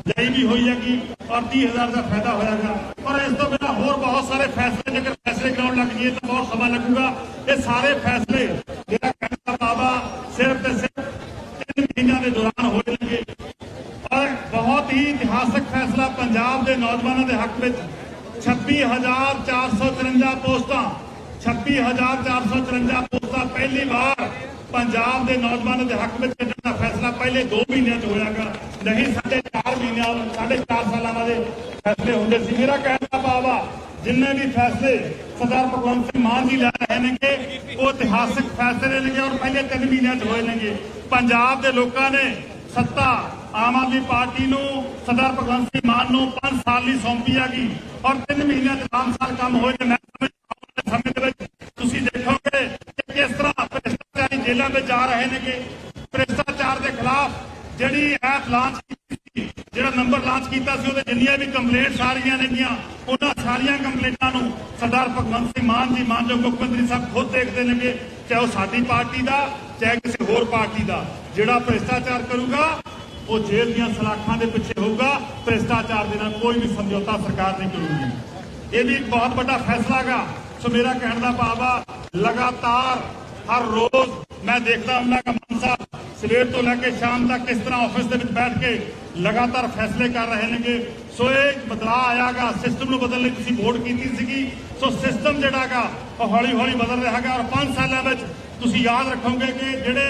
जाई भी हुई हैगी और 30,000 का फायदा होगा। और इस तो बिना होर बहुत सारे फैसले जेकर फैसले कराने लग जाइए तो बहुत समय लगेगा। ये सारे फैसले जो कहना बाबा सिर्फ तो सिर्फ 3 महीनों के दौरान होंगे। और बहुत ही इतिहासक फैसला पंजाब के नौजवानों के हक में 26,454 पोस्टां 26,454 पोस्टां पहली बार पंजाब के नौजवानों के हक में कढ़ने का फैसला पहले 2 महीनों होगा। नहीं 4.5 महीने 4.5 साल के फैसले होंगे सी। मेरा कहने का भाव आ जिन्ने भी फैसले सरदार भगवंत सिंह मान जी लै रहे हैं वो इतिहासक फैसले लेंगे और पहले 3 महीनों होएंगे। पंजाब के लोगों ने सत्ता आम आदमी पार्टी को सरदार भगवंत सिंह मान 5 साल की सौंपी हैगी और 3 महीनों 5 साल काम होए। मैं समय देखोगे कि किस तरह भ्रष्टाचारी जेलों में जा रहे हैं। भ्रष्टाचार के खिलाफ जी ऐप लॉन्च की जो नंबर लॉन्च किया जिन्नियां भी कंप्लेंट्स आ रही नेगियां उन्होंने सारिया कंप्लेंटों सरदार भगवंत सिंह मान जी मान जो मुख्यमंत्री साहब खुद देखते हैं। चाहे वह साडी पार्टी का चाहे किसी होर पार्टी का जोड़ा भ्रष्टाचार करूगा वो जेल दियां सलाखां दे पिछे होगा। भ्रष्टाचार के नाल कोई भी समझौता सरकार नहीं करूगी। ये भी एक बहुत बड़ा फैसला गा। सो मेरा कहने का भाव आ लगातार हर रोज मैं देखता हूं का मान साहब सवेर तो लैके शाम तक किस तरह ऑफिस के बैठ के लगातार फैसले कर रहे हैं। सो एक बदलाव आयागा सिस्टम को बदलने की वोट की सी। सो सिस्टम जोड़ा हौली हौली बदल रहा है और 5 सालों में तुम याद रखोगे कि जेडे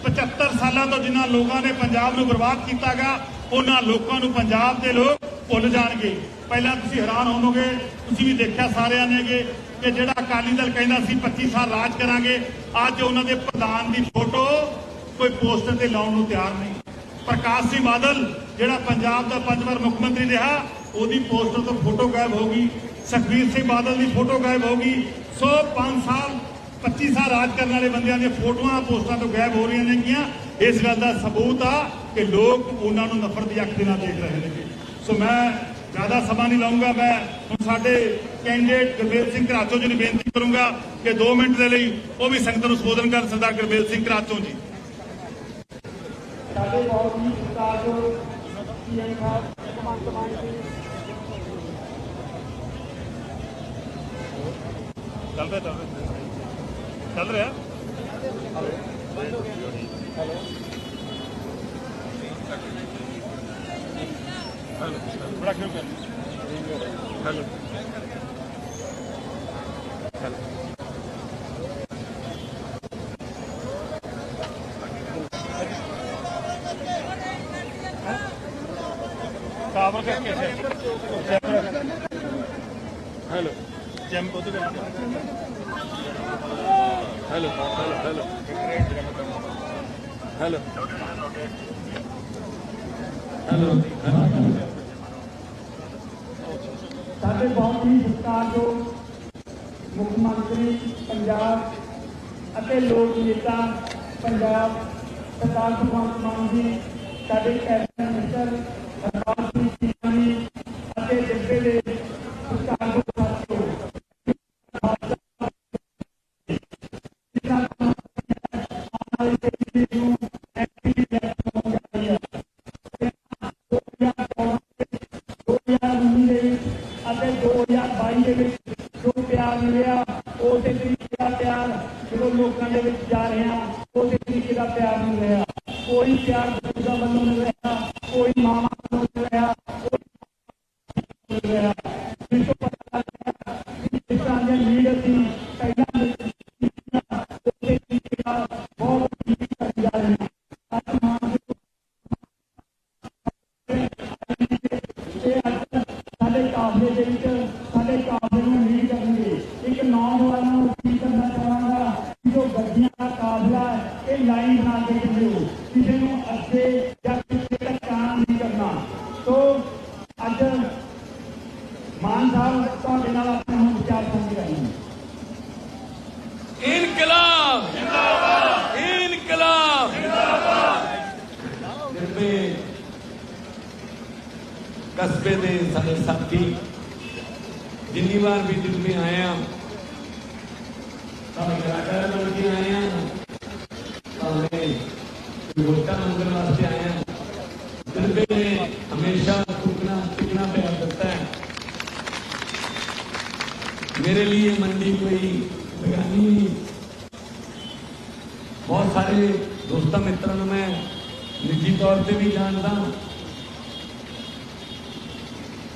75 सालों तो जिन्होंने लोगों ने पंजाब को बर्बाद किया गा उन्होंने लोगों को पंजाब के लोग भुल जाएंगे। पहला तुम हैरान होवोगे तुम भी देखा सारे ने कि जो अकाली दल कहना सी 25 साल राज करांगे अज उन्होंने प्रधान की फोटो कोई पोस्टर से लाने को तैयार नहीं। प्रकाश सिंह बादल जोड़ा पंजाब का 5 बार मुख्यमंत्री रहा वही पोस्टर तो फोटो गायब होगी। सुखबीर सिंह बादल की फोटो गायब होगी। सो 5 साल 25 साल राज करने वाले बंदियां दी फोटोआं पोस्टां तो गायब हो रही हैं। इस गल का सबूत आ कि लोग उन्होंने नफरत की अख नाल देख रहे हैं। सो मैं ज्यादा समा नहीं लाऊंगा। मैं हुण साडे कैंडिडेट गुरमेल सिंह घराचों जी ने बेनती करूंगा कि 2 मिनट के लिए वो भी संगत नूं संबोधन कर। सरदार गुरमेल सिंह घराचों जी साडे बहुत ही सत्कारयोग सीएम साहब भगवंत मान जी चल रहा बड़ा क्यों कर हेलो कावर करके हेलो जम को तो हेलो हेलो हेलो हेलो साडे बहुत ही सत्कारयोग मुख्यमंत्री पंजाब ਅਤੇ लोक नेता पंजाब सरदार भगवंत मान जी साडे कैबिनेट मिनिस्टर हरपाल सिंह चीमा जी ਅਤੇ डिब्बे ਦੇ सत्कारयोग साथियों जो प्यार मिलिया उस तरीके का प्यार जो लोगों के जा रहे हैं उस तरीके का प्यार नहीं रहा। कोई प्यार बच्चा वालों नहीं रहा, कोई मामा वालों नहीं रहा, कोई नहीं रहा। जिसको पता लगा कि जिस तरह के लीडर थी पहला उस तरीके का बहुत जा रहे हैं। साढ़े काफले के साढ़े काफले में लीड करेंगे। एक नौजवानों को अपील करना चाहूंगा कि ਕੇ ਲਾਈਨ ਬਣਾ ਕੇ ਚੱਲਿਓ, ਕਿਸੇ ਨੂੰ ਅੱਗੇ ਜਾਂ ਪਿੱਛੇ ਧੱਕਾ ਨਹੀਂ ਕਰਨਾ। ਸੋ ਅੱਜ ਮਾਨ ਸਾਹਿਬ ਤੁਹਾਡੇ ਨਾਲ ਆਪਣੇ ਹੁਣ ਵਿਚਾਰ ਸਾਂਝੇ ਰਹੇ ਨੇ। इनकलाब जिंदाबाद, इनकलाब जिंदाबाद। दिल्ली कस्बे दे सारे साथी जिन्नी बार भी दिल्ली आए हैं, भावें कलाकार बन के आए हैं, भावें वोटा मंगने वास्ते आए हैं, दिल्ली ने हमेशा टुकना टिकना प्यार करता है। मेरे लिए मंडी कोई बेगानी नहीं। बहुत सारे दोस्तों मित्रों मैं निजी तौर पर भी जानता।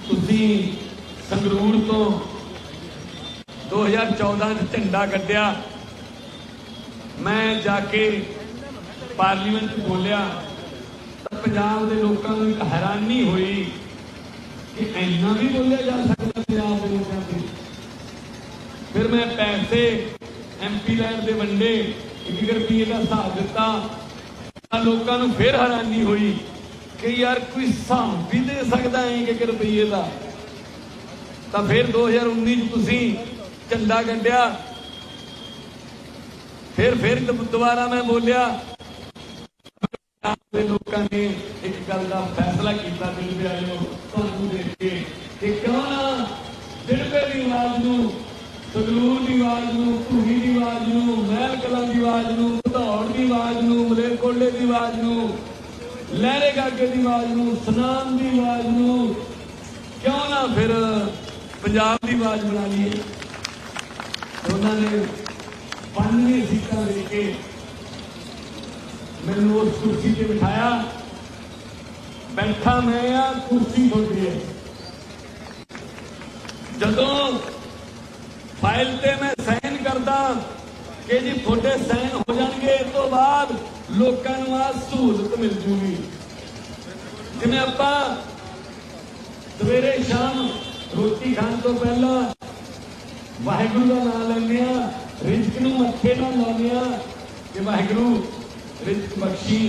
तुसी संगरूर तो 2014 च झंडा कढ़िया, मैं जाके पार्लीमेंट बोलिया तो पंजाब के लोगों को एक हैरानी हुई कि इन्ना भी बोलिया जा सकता पंजाब के लोगों की। फिर मैं पैसे MP लैंड के वंडे 1 रुपये का हिसाब दिता, लोगों को फिर हैरानी हुई कि यार कोई हिसाब भी दे सकता है 1 रुपये का। तो फिर 2019 तुसी झंडा कढ़िया, फिर दोबारा मैं बोलिया, लोगों ने एक गल का फैसला किया दिलबे वालों देख के कि क्यों ना दिलबे की आवाज नूं, संगरूर की आवाज नूं, धूरी की आवाज नूं, महल कलां की आवाज नूं, भदौड़ की आवाज नूं, मलेरकोटले की आवाज नूं, लहरे गागे की आवाज नूं, सनाम की आवाज नूं क्यों ना फिर पंजाब की आवाज बना लीए। उन्होंने 92 सीटां देके मैनूं उस कुर्सी ते बिठाया, बैठा मैं आ, कुर्सी थोड़ी है। जदों फाइल ते मैं साइन करदा कि जी थोड़े साइन हो जाएंगे, इस तो बाद लोगों को आ सहूलत मिल जूगी। जिवें आपां सवेरे शाम रोटी खाण तो पहला वाहिगुरू का नाम लैंदे आ, रिजक नूं मत्थे नाल लाउने आ कि वाहिगुरू रिजक बख्शी।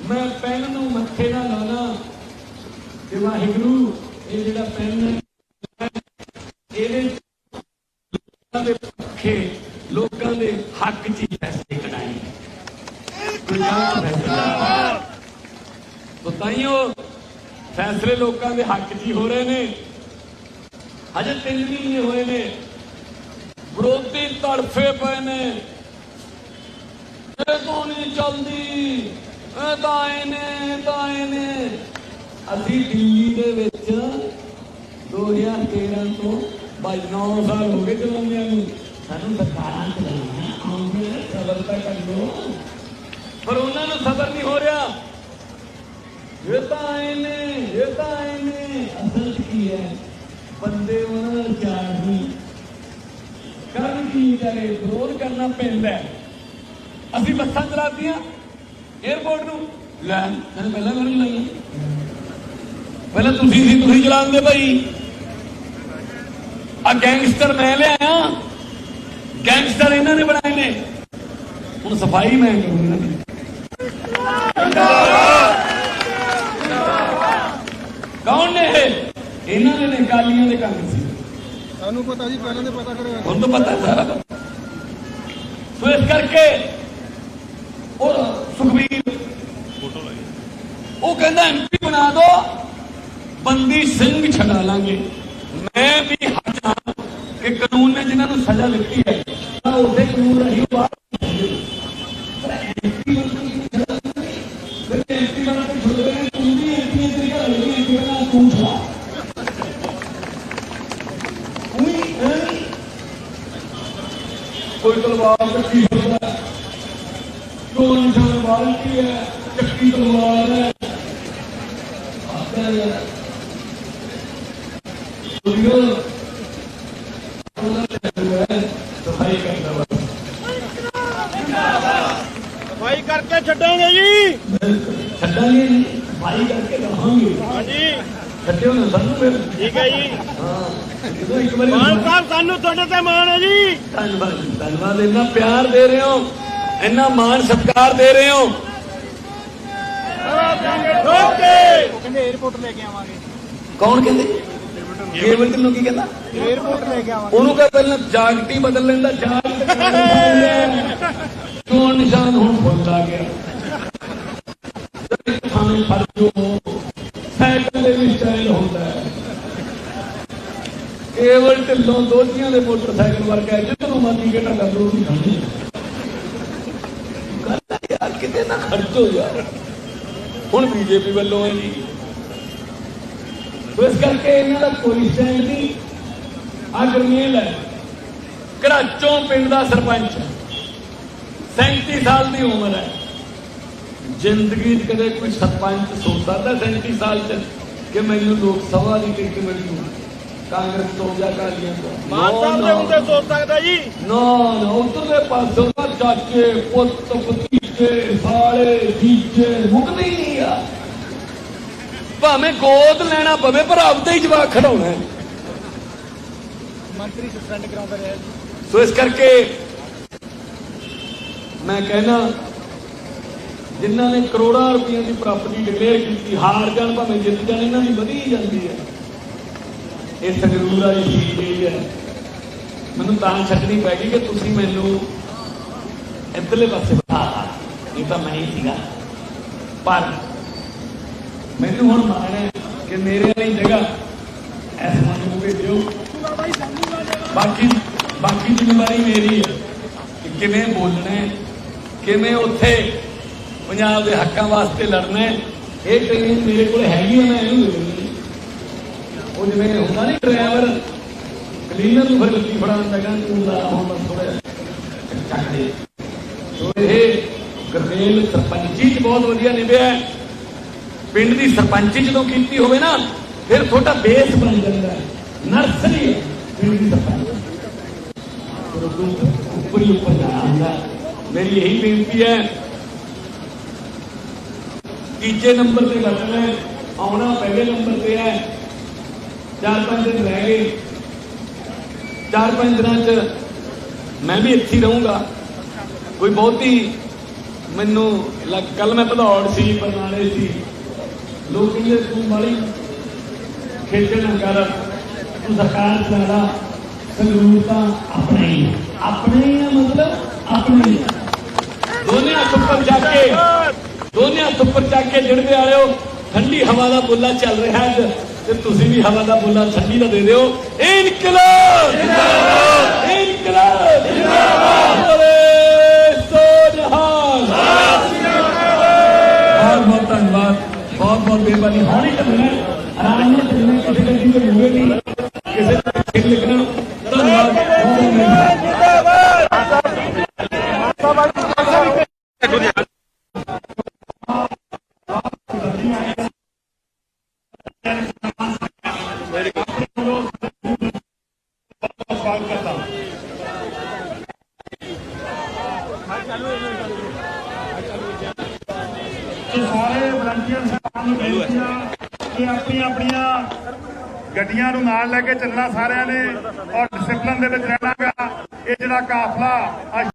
मैं पेन नूं मत्थे नाल लाना कि वाहिगुरू ये जिहड़ा पेन है इहदे पखे लोगों के हक च फैसले कढ़ाए। तो ताइयों फैसले लोगों के हक च हो रहे हैं। अजे 3 महीने हुए ने, विरोधी तड़फे पे ने, तो नहीं चलती असी दिल्ली के 2013 तो 9 साल हो गए चलाने, सानू सरकार सबर तक कर लो, पर उन्होंने सबर नहीं हो रहा। ये तो आए ने असल की है बंदे उन्होंने चार नहीं कर की करे, विरोध करना पैंदा है। असी बसा चलाती एयरपोर्ट नूं लै मैंने पहला क्यों नहीं लाई, पहले तुसी चलाते भाई। आ गैंगस्टर मैं ले आया, गैंगस्टर इन्होंने बनाए ने, हुण सफाई मैं करूंगा। कौन ने इन्होंने ने कालियां दे काम सी, सानू पता जी, पहले तो पता करो, हुण तो पता सारा। तो इस करके और सुखबीर वो कहता MP बना दो, बंदी सिंह छड़ा लांगे। मैं भी हक हाँ कि कानून ने जिन्होंने सजा दी है उसे कानून रही कोई तलवार चक्की है, कोई इंसान बाल्टी है, चक्की तलवार है, सफाई करके छड़ेंगे जी, छड़ेंगे सफाई करके रहांगे। हाँ जी छड्डियो ना सानू फिर, ठीक है जी। हाँ एक बार मान साहब सानू थोड़े ते मान है जी। धन्यवाद, धन्यवाद, इतना प्यार दे रहे हो। ਇੰਨਾ ਮਾਣ ਸਤਿਕਾਰ ਦੇ ਰਹੇ ਹੋ। ਕਹਿੰਦੇ 에어ਪੋਰਟ ਲੈ ਕੇ ਆਵਾਂਗੇ। ਕੌਣ ਕਹਿੰਦੇ? ਕੇਵਲ ਢਿੱਲੋਂ ਕੀ ਕਹਿੰਦਾ? 에어ਪੋਰਟ ਲੈ ਕੇ ਆਵਾਂਗੇ। ਉਹਨੂੰ ਕਹ ਪਹਿਲਾਂ ਜਾਗਟੀ ਬਦਲ ਲੈਂਦਾ। ਚੋਣ ਨਿਸ਼ਾਨ ਹੁਣ ਫੁੱਲ ਆ ਗਿਆ। ਥਾਣੇ ਫੜ ਜੋ ਸਾਈਕਲ ਦੇ ਵੀ ਸਟਾਈਲ ਹੁੰਦਾ ਹੈ। ਕੇਵਲ ਢਿੱਲੋਂ ਦੋਜੀਆਂ ਦੇ ਮੋਟਰਸਾਈਕਲ ਵਰਗਾ ਹੈ, ਜਿੱਧਰੋਂ ਮਰਜ਼ੀ ਕਿਹੜਾ ਕਰ ਲਓ ਉਹਦੀ ਖਾਣੀ ਗੱਲ ਹੈ ਯਾਰ, ਕਿਤੇ ਨਾ ਖਰਚੋ ਯਾਰ। ਹੁਣ ਬੀਜੇਪੀ ਵੱਲੋਂ ਹੈ ਜੀ, ਇਸ ਕਰਕੇ ਇਹਨਾਂ ਦਾ ਕੋਈ ਸਟੈਂਡ ਨਹੀਂ। ਆ ਗਰਮੇਲ ਹੈ, ਘਰਾਚੋਂ ਪਿੰਡ ਦਾ ਸਰਪੰਚ, 37 ਸਾਲ ਦੀ ਉਮਰ ਹੈ। ਜ਼ਿੰਦਗੀ 'ਚ ਕਦੇ ਕੋਈ ਸਰਪੰਚ ਸੋਚ ਸਕਦਾ 37 ਸਾਲ 'ਚ ਕਿ ਮੈਨੂੰ ਲੋਕ ਸਭਾ ਦੀ ਟਿਕਟ ਮਿਲ ਜੂ ਕਾਂਗਰਸ ਤੋਂ ਜਾਂ ਅਕਾਲੀਆਂ ਤੋਂ? ਮਾਨ ਸਾਹਿਬ ਦੇ ਹੁੰਦੇ ਸੋਚ ਸਕਦਾ ਜੀ। ਨਾ ਨਾ, ਉਧਰਲੇ ਪਾਸੋਂ ਤਾਂ ਚਾਚੇ ਪੁੱਤ ਭਤੀਜੇ ਸਾਲੇ ਜੀਜੇ ਮੁੱਕਦੇ ਹੀ ਨਹੀਂ ਆ। ਭਾਵੇਂ ਗੋਦ ਲੈਣਾ ਪਵੇ ਪਰ ਆਪਦਾ ਹੀ ਜਵਾਕ ਖੜਾਉਣਾ ਹੈ। ਮੰਤਰੀ ਸਸਪੈਂਡ ਕਰਾਉਂਦਾ ਰਿਹਾ ਜੀ। ਸੋ ਇਸ ਕਰਕੇ ਮੈਂ ਕਹਿਣਾ, ਜਿਨ੍ਹਾਂ ਨੇ ਕਰੋੜਾਂ ਰੁਪਈਆਂ ਦੀ ਪ੍ਰਾਪਰਟੀ ਡਿਕਲੇਅਰ ਕੀਤੀ, ਹਾਰ ਜਾਣ ਭਾਵੇਂ ਜਿੱਤ ਜਾਣ, ਇਹਨਾਂ ਦੀ ਵਧੀ ਜਾਂਦੀ ਹੈ। ਇਹ ਸੰਗਰੂਰ ਵਾਲੀ ਚੀਜ਼ ਹੈ। ਮੈਨੂੰ ਤਾਂ ਛੱਡਣੀ ਪੈ ਗਈ ਕਿ ਤੁਸੀਂ ਮੈਨੂੰ ਇੱਧਰਲੇ ਪਾਸੇ ਬਿਠਾ, ਇਹ ਤਾਂ ਮੈਂ ਹੀ ਸੀਗਾ। ਪਰ ਮੈਨੂੰ ਹੁਣ ਮਾਣ ਹੈ ਕਿ ਮੇਰੇ ਵਾਲੀ ਜਗ੍ਹਾ ਇਸ ਨੂੰ ਭੇਜੋ। ਬਾਕੀ ਜ਼ਿੰਮੇਵਾਰੀ ਮੇਰੀ ਹੈ ਕਿ ਕਿਵੇਂ ਬੋਲਣਾ ਹੈ, ਕਿਵੇਂ ਉੱਥੇ ਪੰਜਾਬ ਦੇ ਹੱਕਾਂ ਵਾਸਤੇ ਲੜਨਾ ਹੈ। ਇਹ ਟ੍ਰੇਨਿੰਗ ਮੇਰੇ ਕੋਲ ਹੈਗੀ ਹੈ, ਮੈਂ ਇਹਨੂੰ ਦੇ ਦਿੰਦੀ। ਉਹ ਜਿਵੇਂ ਹੁੰਦਾ ਨਹੀਂ ਡਰਾਈਵਰ ਕਲੀਨਰ ਨੂੰ ਫਿਰ ਲੱਤੀ ਫੜਾਉਣ ਲੱਗਾ, ਤੂੰ ਲਾ ਹੁਣ ਬਸ ਥੋੜਾ ਚੱਕ ਦੇ। ਸੋ ਇਹ ਗਰਮੇਲ ਸਰਪੰਚੀ 'ਚ ਬਹੁਤ ਵਧੀਆ ਨਿਭਿਆ। ਪਿੰਡ ਦੀ ਸਰਪੰਚੀ ਜਦੋਂ ਕੀਤੀ ਹੋਵੇ ਨਾ, ਫਿਰ ਤੁਹਾਡਾ ਬੇਸ ਬਣ ਜਾਂਦਾ ਹੈ, ਨਰਸਰੀ ਪਿੰਡ ਦੀ ਸਰਪੰਚ ਉੱਪਰ ਹੀ ਉੱਪਰ ਜਾਣਾ ਹੁੰਦਾ। ਮੇਰੀ ਇਹੀ ਬੇਨਤੀ ਹੈ, ਤੀਜੇ ਨੰਬਰ ਤੇ ਲੱਗਣਾ, ਆਉਣਾ ਪਹਿਲੇ ਨੰਬਰ ਤੇ ਹੈ। 4-5 ਦਿਨ ਰਹਿ ਗਏ, 4-5 ਦਿਨਾਂ 'ਚ ਮੈਂ ਵੀ ਇੱਥੇ ਹੀ ਰਹੂੰਗਾ। ਕੋਈ ਬਹੁਤੀ ਮੈਨੂੰ ਕੱਲ ਮੈਂ ਭਦੌੜ ਸੀ, ਬਰਨਾਲੇ ਸੀ, ਲੋਕ ਕਹਿੰਦੇ ਤੂੰ ਮਾੜੀ ਖੇਚਲ ਨਾ ਕਰ, ਤੂੰ ਸਰਕਾਰ ਚਲਾ, ਸੰਗਰੂਰ ਤਾਂ ਆਪਣੇ ਹੀ ਆ, ਮਤਲਬ ਆਪਣੇ ਦੋਨੇ ਹੱਥ ਉੱਪਰ ਜਾ ਕੇ ਜੜਦੇ ਵਾਲਿਓ, ਠੰਡੀ ਹਵਾ ਦਾ ਬੁੱਲਾ ਚੱਲ ਰਿਹਾ ਅੱਜ, ਤੇ ਤੁਸੀਂ ਵੀ ਹਵਾ ਦਾ ਬੁੱਲਾ ਠੰਡੀ ਦਾ ਦੇ ਦਿਓ। ਇਨਕਲਾਬ ਜਿੰਦਾਬਾਦ, ਇਨਕਲਾਬ ਜਿੰਦਾਬਾਦ, ਬਹੁਤ ਧੰਨਵਾਦ, ਬਹੁਤ ਮਿਹਰਬਾਨੀ। ਹੌਲੀ ਚੱਲਣਾ, ਆਰਾਮ ਨਾਲ ਚੱਲਣਾ, ਕਿਸੇ ਗੱਡੀ ਦੇ ਮੂਹਰੇ ਨਹੀਂ, ਕਿਸੇ ਦਾ ਖੇਡ ਲਿਖਣਾ। ਧੰਨਵਾਦ। ਸਾਰੇ ਵਲੰਟੀਅਰ ਸਾਹਿਬਾਨ ਨੂੰ ਬੇਨਤੀ ਆ ਕਿ ਆਪਣੀਆਂ ਗੱਡੀਆਂ ਨੂੰ ਨਾਲ ਲੈ ਕੇ ਚੱਲਣਾ ਸਾਰਿਆਂ ਨੇ, ਔਰ ਡਿਸਪਲਿਨ ਦੇ ਵਿੱਚ ਰਹਿਣਾਗਾ। ਇਹ ਜਿਹੜਾ ਕਾਫਲਾ